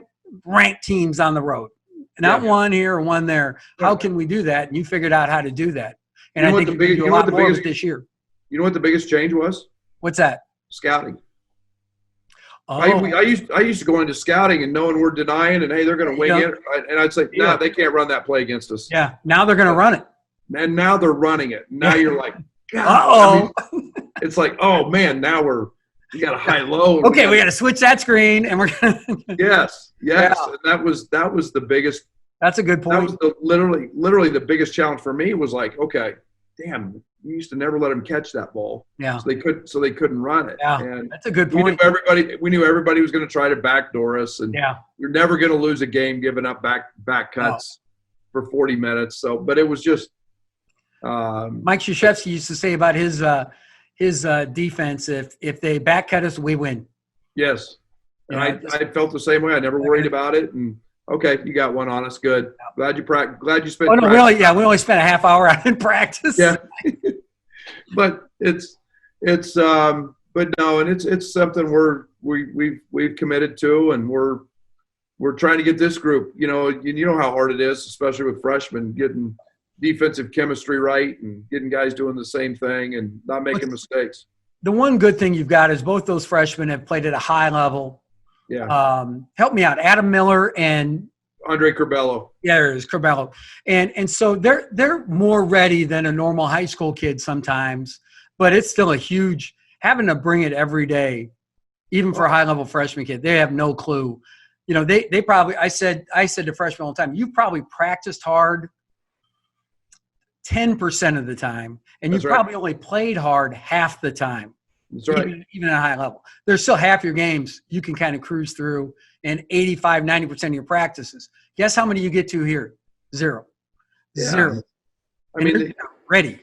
ranked teams on the road, not one here or one there. How can we do that? And you figured out how to do that. And I think you can do a lot more of it this year. You know what the biggest change was? What's that? Scouting. Oh. I used to go into scouting and knowing we're denying and, hey, they're going to wing it. And I'd say, no, they can't run that play against us. Yeah, now they're going to run it. And now they're running it. Now you're like, God. It's like, oh, man, now you got a high-low. Okay, we got to switch that screen. And we're going to – Yes. Yeah. And that was the biggest – That's a good point. That was literally the biggest challenge for me was like, okay, damn, we used to never let them catch that ball. Yeah. So they couldn't run it. Yeah. And that's a good point. We knew everybody was going to try to backdoor us, and you're never going to lose a game giving up back cuts for 40 minutes. So, but it was just Mike Krzyzewski used to say about his defense, if they back cut us, we win. Yes. And I felt the same way. I never worried about it. And okay, you got one on us. Good. Glad you spent. Oh, no, we only spent a half hour out in practice. Yeah. But it's something we've committed to, and we're trying to get this group. You know how hard it is, especially with freshmen, getting defensive chemistry right and getting guys doing the same thing and not making mistakes. The one good thing you've got is both those freshmen have played at a high level. Yeah. Help me out. Adam Miller and Andre Curbelo. Yeah, there's Curbelo. And so they're more ready than a normal high school kid sometimes, but it's still a huge having to bring it every day, even for a high level freshman kid. They have no clue. They probably I said to freshmen all the time, you've probably practiced hard 10% of the time, and you probably only played hard half the time. That's right. Even at a high level. There's still half your games you can kind of cruise through, and 85, 90% of your practices. Guess how many you get to here? 0. Yeah. 0. I mean, they're ready.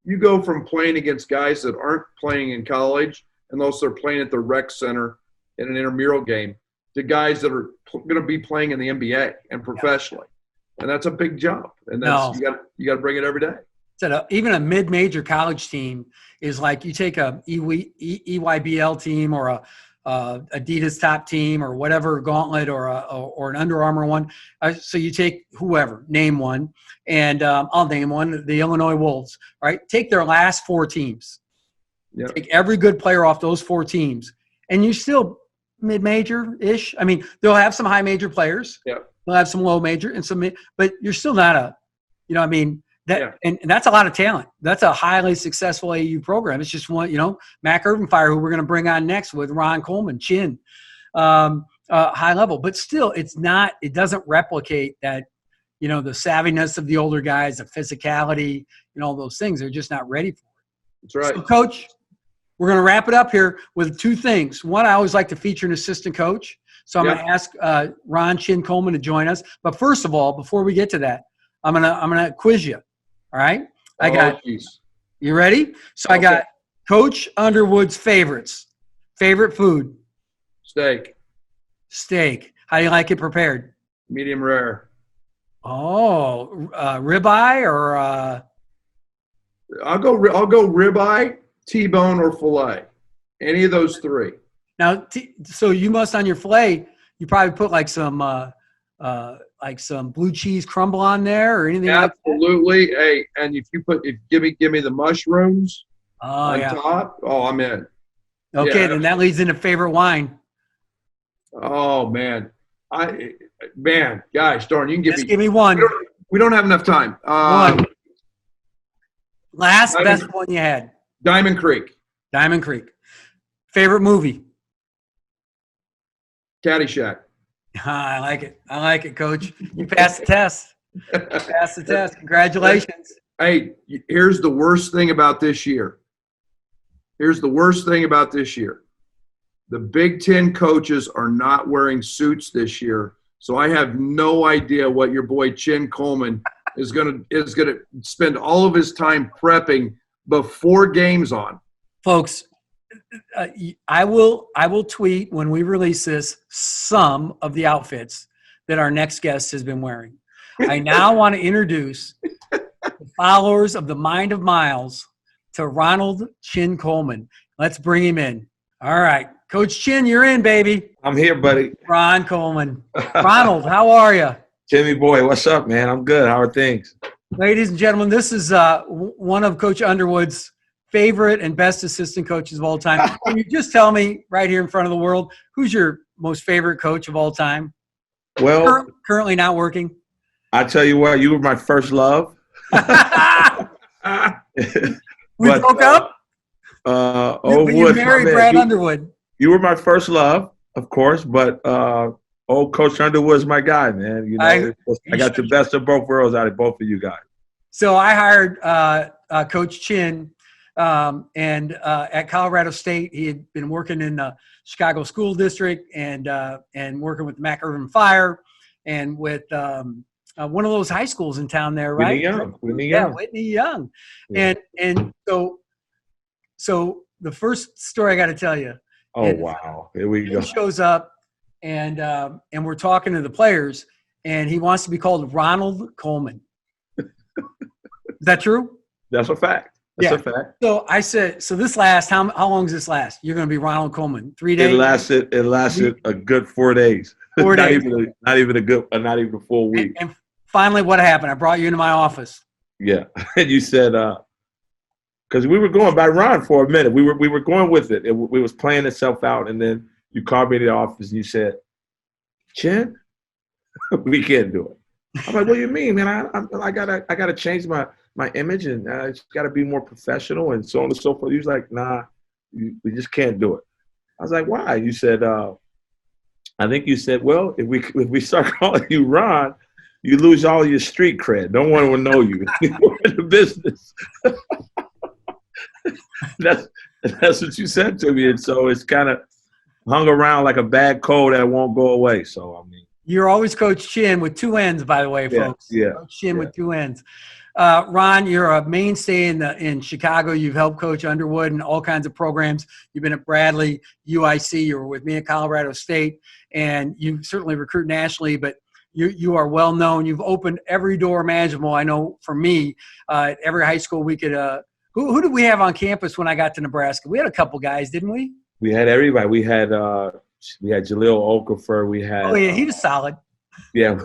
You go from playing against guys that aren't playing in college, unless they're playing at the rec center in an intramural game, to guys that are going to be playing in the NBA and professionally. And that's a big jump. And that's you got to bring it every day. So even a mid-major college team is like you take a EYBL team or a Adidas top team or whatever gauntlet or an Under Armour one. So you take whoever, name one, and I'll name one, the Illinois Wolves. Right? Take their last 4 teams. Yep. Take every good player off those 4 teams, and you still mid-major-ish. I mean, they'll have some high-major players. Yeah. They'll have some low-major and some, but you're still not and that's a lot of talent. That's a highly successful AU program. It's just one, Mac Irvinfire, who we're going to bring on next with Ron Coleman, Chin, high level. But still, it doesn't replicate that, the savviness of the older guys, the physicality, and all those things. They're just not ready for it. That's right. So, Coach, we're going to wrap it up here with 2 things. One, I always like to feature an assistant coach. So I'm going to ask Ron Chin Coleman to join us. But first of all, before we get to that, I'm gonna quiz you. All right? You ready? So okay. Coach Underwood's favorite food. Steak. How do you like it prepared? Medium rare. Oh, ribeye or I'll go ribeye, T-bone, or fillet. Any of those three. now? So you must on your fillet. You probably put like some blue cheese crumble on there or anything like that. Absolutely. Hey, and if give me the mushrooms on yeah. top. Oh, I'm in. Okay, Yeah. then that leads into favorite wine. Oh man, guys, darn, you can Just give me one. We don't have enough time. One. Last best one you had. Diamond Creek. Diamond Creek. Favorite movie. Caddyshack. I like it, Coach. You passed the test. Congratulations. Hey, here's the worst thing about this year. The Big Ten coaches are not wearing suits this year, so I have no idea what your boy Chin Coleman is gonna spend all of his time prepping before games on. Folks, I will tweet when we release this some of the outfits that our next guest has been wearing. I now want to introduce the followers of the Mind of Miles to Ronald Chin Coleman. Let's bring him in. All right. Coach Chin, you're in, baby. I'm here, buddy. Ron Coleman. Ronald, how are you? Jimmy boy, what's up, man? I'm good. How are things? Ladies and gentlemen, this is one of Coach Underwood's favorite and best assistant coaches of all time. Can you just tell me right here in front of the world, who's your most favorite coach of all time? Well, currently not working. I tell you what, you were my first love. We broke up? You married Brad Underwood. You were my first love, of course, but old Coach Underwood's my guy, man. You know, I got the best of both worlds out of both of you guys. So I hired Coach Chin, and at Colorado State, he had been working in the Chicago School District and working with the McIrvin Fire and with one of those high schools in town there, right? Whitney Young. Whitney Young. Yeah. And so the first story I got to tell you. Oh, wow. Here we go. He shows up, and we're talking to the players, and he wants to be called Ronald Coleman. Is that true? That's a fact. That's a fact. So I said, so this lasts, how long does this last? You're going to be Ronald Coleman. 3 days? It lasted a good 4 days. 4 days. Not even a full week. And finally, what happened? I brought you into my office. Yeah. And you said, because we were going by Ron for a minute. We were going with it. It was playing itself out. And then you called me to the office and you said, Chin, we can't do it. I'm like, what do you mean, man? I gotta change my image and it's got to be more professional and so on and so forth. He was like, nah, we just can't do it. I was like, why? You said, I think you said, well, if we start calling you Ron, you lose all your street cred. No one will know you anymore in the business. That's what you said to me. And so it's kind of hung around like a bad cold that won't go away. So, I mean. You're always Coach Chin with 2 N's, by the way, folks. Yeah. Coach Chin with 2 N's. Ron, you're a mainstay in Chicago. You've helped Coach Underwood in all kinds of programs. You've been at Bradley, UIC. You were with me at Colorado State. And you certainly recruit nationally, but you are well known. You've opened every door imaginable. I know for me, at every high school we could who did we have on campus when I got to Nebraska? We had a couple guys, didn't we? We had everybody. We had Jaleel Okafor. We had. Oh yeah, he was solid. Yeah,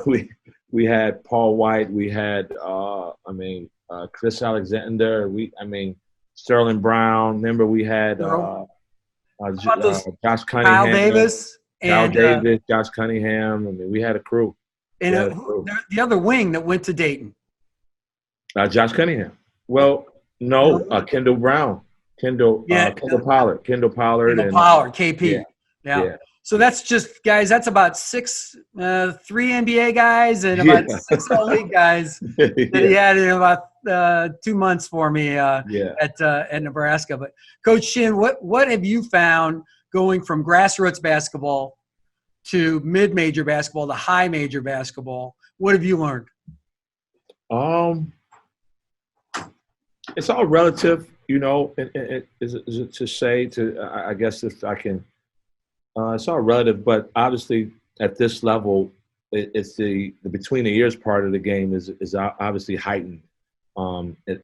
we had Paul White. We had Chris Alexander. Sterling Brown. Remember we had Josh Cunningham. Kyle Davis, Josh Cunningham. I mean, we had a crew. And the other wing that went to Dayton. Josh Cunningham. Well, no, Kendall Brown. Kendall Pollard. Kendall Pollard, KP. Yeah. So that's just, guys, that's about 3 NBA guys and about 6 all-league guys that he had in about 2 months for me at Nebraska. But Coach Chin, what have you found going from grassroots basketball to mid-major basketball to high major basketball? What have you learned? It's all relative. you know, is it to say to, I guess if I can, it's all relative, but obviously at this level, it's the between the years part of the game is obviously heightened.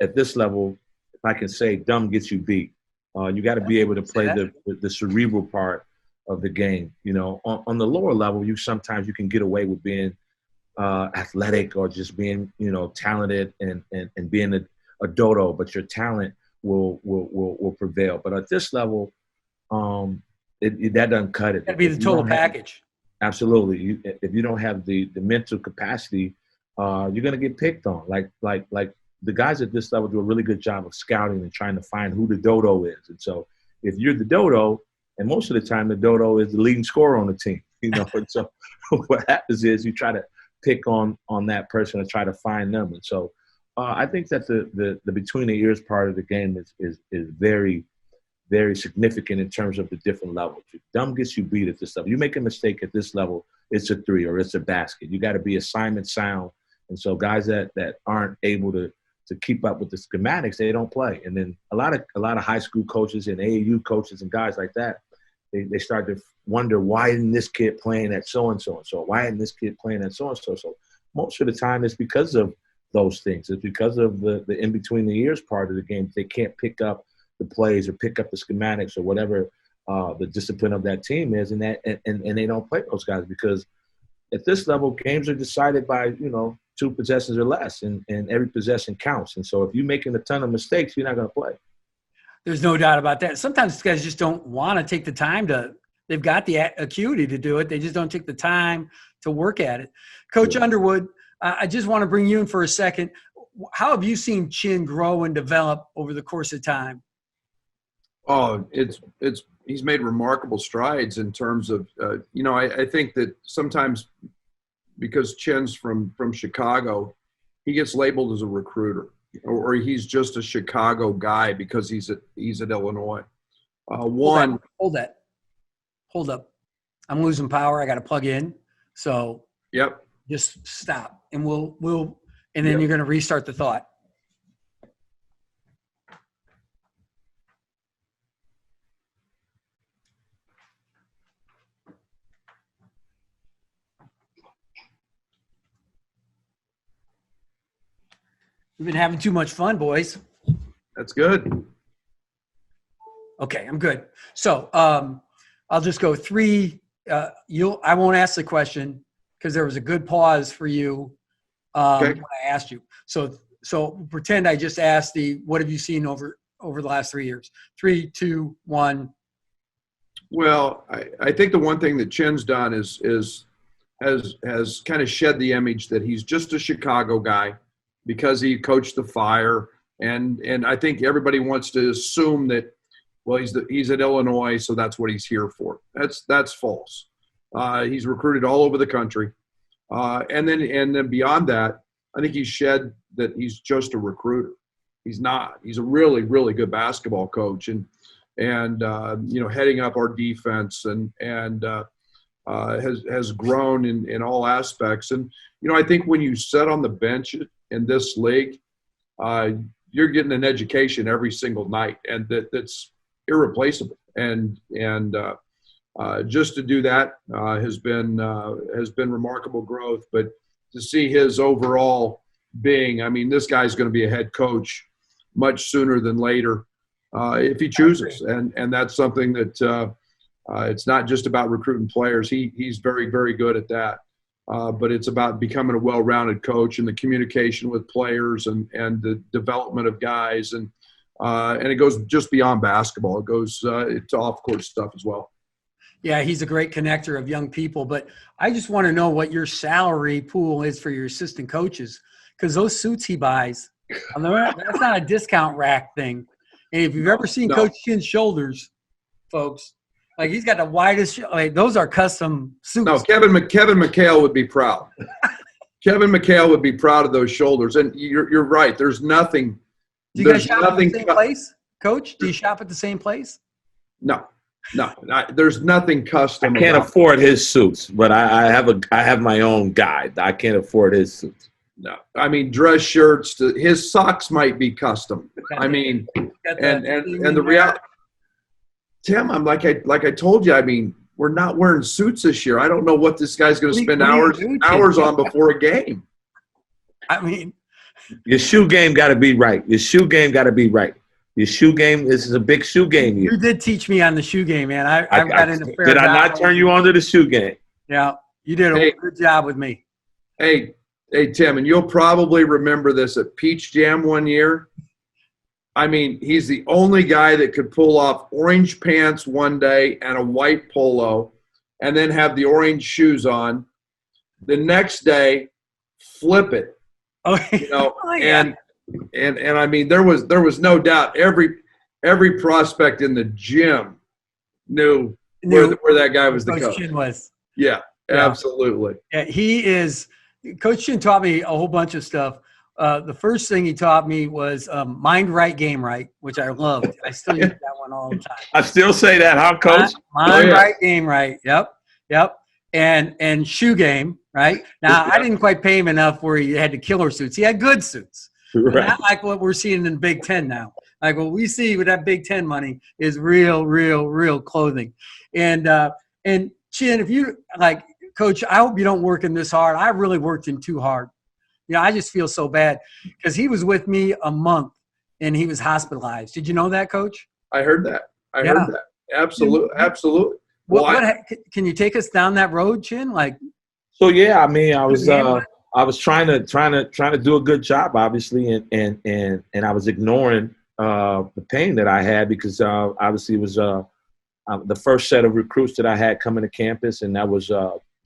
At this level, if I can say, dumb gets you beat. You got to be able to play the cerebral part of the game. You know, on the lower level, sometimes you can get away with being athletic or just being, you know, talented and being a dodo, but your talent will prevail. But at this level, that doesn't cut it. Got to be the total package. Absolutely. If you don't have the mental capacity, you're going to get picked on. Like the guys at this level do a really good job of scouting and trying to find who the dodo is. And so if you're the dodo, and most of the time the dodo is the leading scorer on the team, you know, and so what happens is you try to pick on that person and try to find them. And so I think that the between the ears part of the game is very, very significant in terms of the different levels. Dumb gets you beat at this level. You make a mistake at this level, it's a three or it's a basket. You got to be assignment sound. And so guys that aren't able to keep up with the schematics, they don't play. And then a lot of high school coaches and AAU coaches and guys like that, they start to wonder, why isn't this kid playing at so-and-so and so? Why isn't this kid playing at so-and-so? So most of the time it's because of those things. It's because of the in between the ears part of the game. They can't pick up the plays or pick up the schematics or whatever the discipline of that team is, and they don't play those guys because at this level, games are decided by, you know, 2 possessions or less, and every possession counts. And so if you're making a ton of mistakes, you're not going to play. There's no doubt about that. Sometimes guys just don't want to take the time they've got the acuity to do it. They just don't take the time to work at it. Coach Underwood, I just want to bring you in for a second. How have you seen Chin grow and develop over the course of time? Oh, he's made remarkable strides in terms of, you know, I think that sometimes because Chin's from Chicago, he gets labeled as a recruiter, or he's just a Chicago guy because he's at Illinois. Hold up. I'm losing power. I got to plug in. So yep. Just stop, and and then you're going to restart the thought. We've been having too much fun, boys. That's good. Okay, I'm good. So I'll just go 3. I won't ask the question because there was a good pause for you when I asked you. So pretend I just asked what have you seen over the last 3 years? 3, 2, 1. Well, I think the one thing that Chin's done has kind of shed the image that he's just a Chicago guy because he coached the Fire, and I think everybody wants to assume that, well, he's at Illinois, so that's what he's here for. That's false. He's recruited all over the country, and then beyond that, I think he's shed that he's just a recruiter. He's not. He's a really, really good basketball coach, and you know, heading up our defense and has grown in all aspects. And you know, I think when you sit on the bench in this league, you're getting an education every single night, and that's irreplaceable. And just to do that has been remarkable growth. But to see his overall being, I mean, this guy's going to be a head coach much sooner than later if he chooses, and that's something that it's not just about recruiting players. He's very, very good at that. But it's about becoming a well-rounded coach and the communication with players and the development of guys. And it goes just beyond basketball. It goes to off-court stuff as well. Yeah, he's a great connector of young people. But I just want to know what your salary pool is for your assistant coaches, because those suits he buys, that's not a discount rack thing. And if you've ever seen Coach Chin's shoulders, folks, like he's got the widest. Like those are custom suits. No, Kevin McHale would be proud. Kevin McHale would be proud of those shoulders. And you're right. There's nothing. Do you guys shop at the same place, Coach? Do you shop at the same place? No. There's nothing custom. I can't afford his suits, but I have my own guide. I can't afford his suits. No, I mean dress shirts. His socks might be custom. I mean, Got and the reality, Tim, I'm like I told you. I mean, we're not wearing suits this year. I don't know what this guy's going to spend hours on before a game. I mean, your shoe game got to be right. Your shoe game got to be right. Your shoe game, this is a big shoe game here. You did teach me on the shoe game, man. I've got in a fair. Did I not turn you on to the shoe game? Yeah, you did a good job with me. Hey, Tim, and you'll probably remember this at Peach Jam one year. I mean, he's the only guy that could pull off orange pants one day and a white polo and then have the orange shoes on. The next day, flip it. Okay. And I mean, there was no doubt every prospect in the gym knew where that guy was the coach. Chin was. Yeah, absolutely. Yeah, he is. Coach Chin taught me a whole bunch of stuff. The first thing he taught me was mind right, game right, which I loved. I still use that one all the time. I still say that, huh, Coach? Mind right, game right. Yep. And shoe game, right? Now, I didn't quite pay him enough where he had the killer suits. He had good suits. Right. Not like what we're seeing in Big Ten now. Like what we see with that Big Ten money is real clothing. And Chin, if you like, Coach, I hope you don't work him this hard. I really worked him too hard. I just feel so bad because he was with me a month and he was hospitalized. Did you know that, Coach? I heard that. I heard that. Absolutely. What can you take us down that road, Chin? So yeah, I mean, I was trying to do a good job, obviously, and I was ignoring the pain that I had because obviously it was the first set of recruits that I had coming to campus, and that was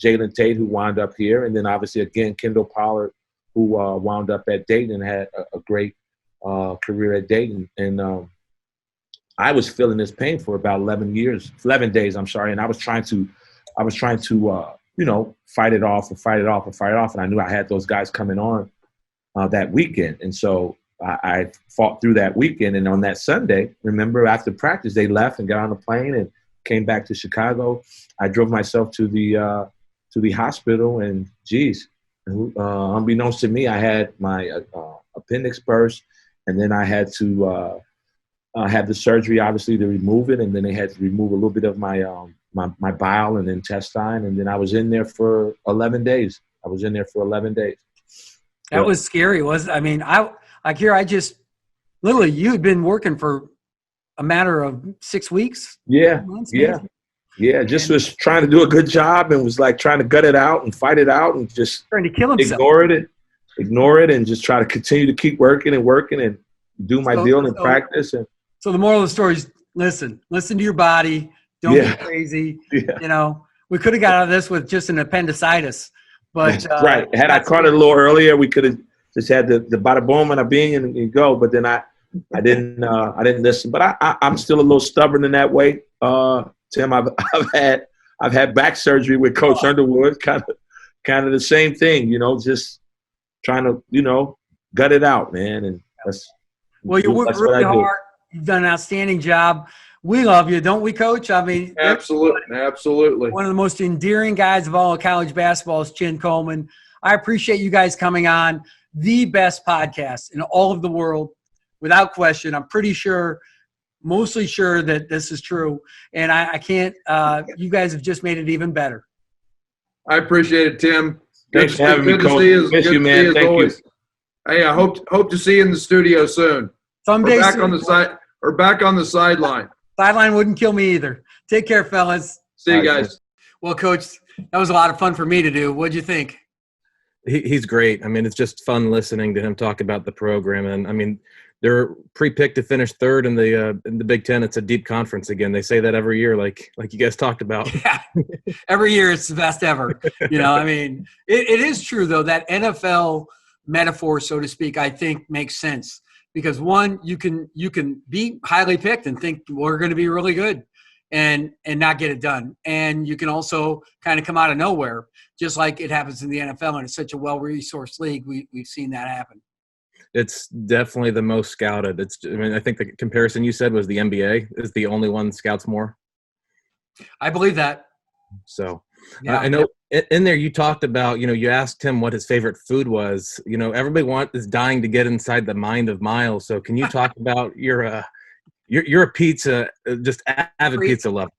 Jalen Tate, who wound up here, and then obviously again Kendall Pollard, who wound up at Dayton and had a great career at Dayton, and I was feeling this pain for about 11 days. I'm sorry, and I was trying to fight it off, and I knew I had those guys coming on that weekend, and so I fought through that weekend. And on that Sunday, remember, after practice, they left and got on a plane and came back to Chicago. I drove myself to the hospital, and geez, unbeknownst to me, I had my appendix burst, and then I had to have the surgery, obviously, to remove it, and then they had to remove a little bit of my my bile and intestine, and then I was in there for 11 days. That was scary. I just literally, you had been working for a matter of 6 weeks. Yeah. Just was trying to do a good job and was like trying to gut it out and fight it out and just trying to kill himself. Ignore it, and just try to continue to keep working and do my deal in practice. And so the moral of the story is listen to your body. Don't be crazy. Yeah. We could have got out of this with just an appendicitis, but right. Had I caught it a little earlier, we could have just had the bada boom and a bing and go. But then I didn't listen. But I'm still a little stubborn in that way. Tim, I've had back surgery with Coach Underwood, kind of the same thing, just trying to, gut it out, man. And you work really hard. You've done an outstanding job. We love you, don't we, Coach? I mean, absolutely. One of the most endearing guys of all of college basketball is Chin Coleman. I appreciate you guys coming on. The best podcast in all of the world, without question. I'm mostly sure that this is true. And I can't you guys have just made it even better. I appreciate it, Tim. Thanks for having me, Coach. Miss you, man. Thank you. Hey, I hope to see you in the studio soon. Someday back on the sideline. Sideline wouldn't kill me either. Take care, fellas. See you guys. Well, Coach, that was a lot of fun for me to do. What'd you think? He's great. I mean, it's just fun listening to him talk about the program. And I mean, they're pre-picked to finish third in the Big Ten. It's a deep conference again. They say that every year, like you guys talked about. Yeah, every year it's the best ever. I mean, it is true though, that NFL metaphor, so to speak, I think makes sense because one, you can be highly picked and think we're going to be really good and not get it done, and you can also kind of come out of nowhere, just like it happens in the NFL, and it's such a well-resourced league. We've seen that happen. It's definitely the most scouted. I think the comparison you said was the NBA is the only one that scouts more. I believe that. So I know in there you talked about, you asked him what his favorite food was. Everybody is dying to get inside the mind of Miles. So can you talk about your you're a pizza, just avid pizza lover.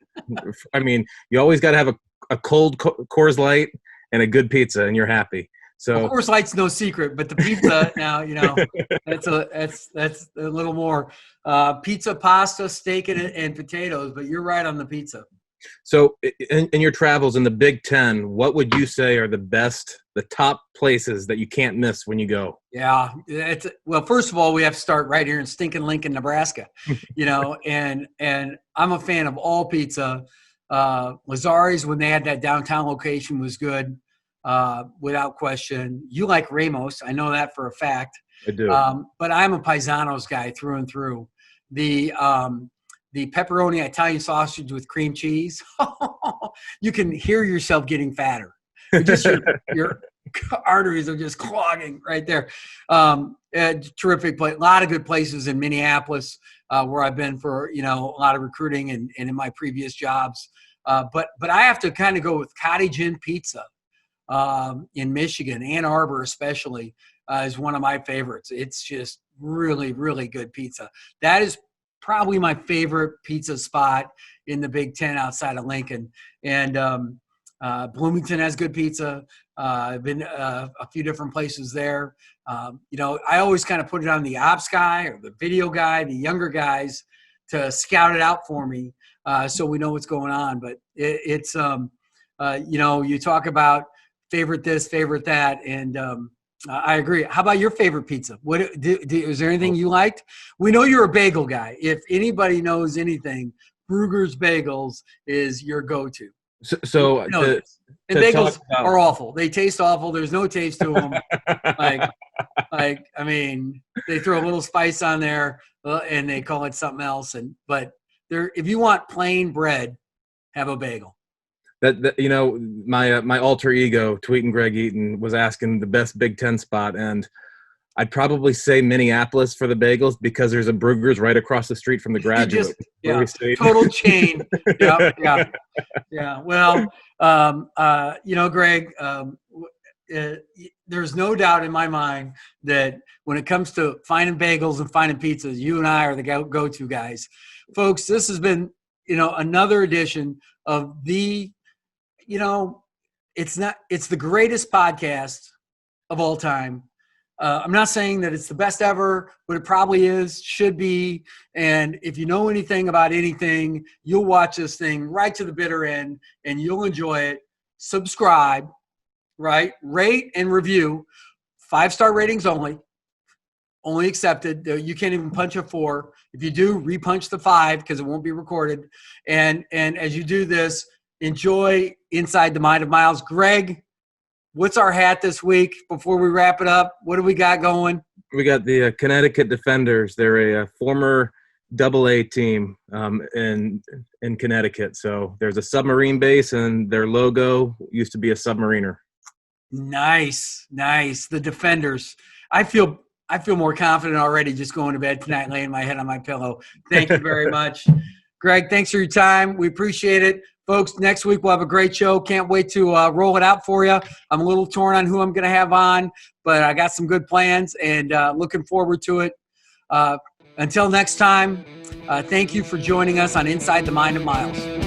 I mean, you always got to have a cold Coors Light and a good pizza, and you're happy. So well, Coors Light's no secret, but the pizza now, that's a little more pizza, pasta, steak, and potatoes. But you're right on the pizza. So in your travels in the Big Ten, what would you say are the top places that you can't miss when you go? Yeah, well, first of all, we have to start right here in stinking Lincoln, Nebraska, and I'm a fan of all pizza. Lazari's, when they had that downtown location, was good, without question. You like Ramos, I know that for a fact. I do. But I'm a Paisanos guy through and through. The pepperoni Italian sausage with cream cheese, you can hear yourself getting fatter. Just your arteries are just clogging right there. Terrific place. A lot of good places in Minneapolis, where I've been for, a lot of recruiting and in my previous jobs. But I have to kind of go with Cottage Inn Pizza in Michigan. Ann Arbor especially is one of my favorites. It's just really, really good pizza. That is probably my favorite pizza spot in the Big Ten outside of Lincoln. And Bloomington has good pizza. I've been a few different places there. I always kind of put it on the ops guy or the video guy, the younger guys, to scout it out for me, so we know what's going on. But it's you talk about favorite this, favorite that, and I agree. How about your favorite pizza? Is there anything you liked? We know you're a bagel guy. If anybody knows anything, Bruegger's Bagels is your go-to. So and bagels are awful. They taste awful. There's no taste to them. I mean, they throw a little spice on there and they call it something else. But if you want plain bread, have a bagel. My alter ego, Tweeting Greg Eaton, was asking the best Big Ten spot, and I'd probably say Minneapolis for the bagels because there's a Bruegger's right across the street from the Graduate. Total chain. Yeah. Well, Greg, there's no doubt in my mind that when it comes to finding bagels and finding pizzas, you and I are the go-to guys. Folks, this has been, another edition of it's the greatest podcast of all time. I'm not saying that it's the best ever, but it probably is, should be. And if you know anything about anything, you'll watch this thing right to the bitter end and you'll enjoy it. Subscribe, right? Rate and review. 5-star ratings only accepted. You can't even punch a 4. If you do, repunch the 5 because it won't be recorded. And as you do this, enjoy Inside the Mind of Miles. Greg, what's our hat this week before we wrap it up? What do we got going? We got the Connecticut Defenders. They're a former AA team in Connecticut. So there's a submarine base, and their logo used to be a submariner. Nice. The Defenders. I feel more confident already just going to bed tonight, laying my head on my pillow. Thank you very much. Greg, thanks for your time. We appreciate it. Folks, next week we'll have a great show. Can't wait to roll it out for you. I'm a little torn on who I'm going to have on, but I got some good plans and looking forward to it. Until next time, thank you for joining us on Inside the Mind of Miles.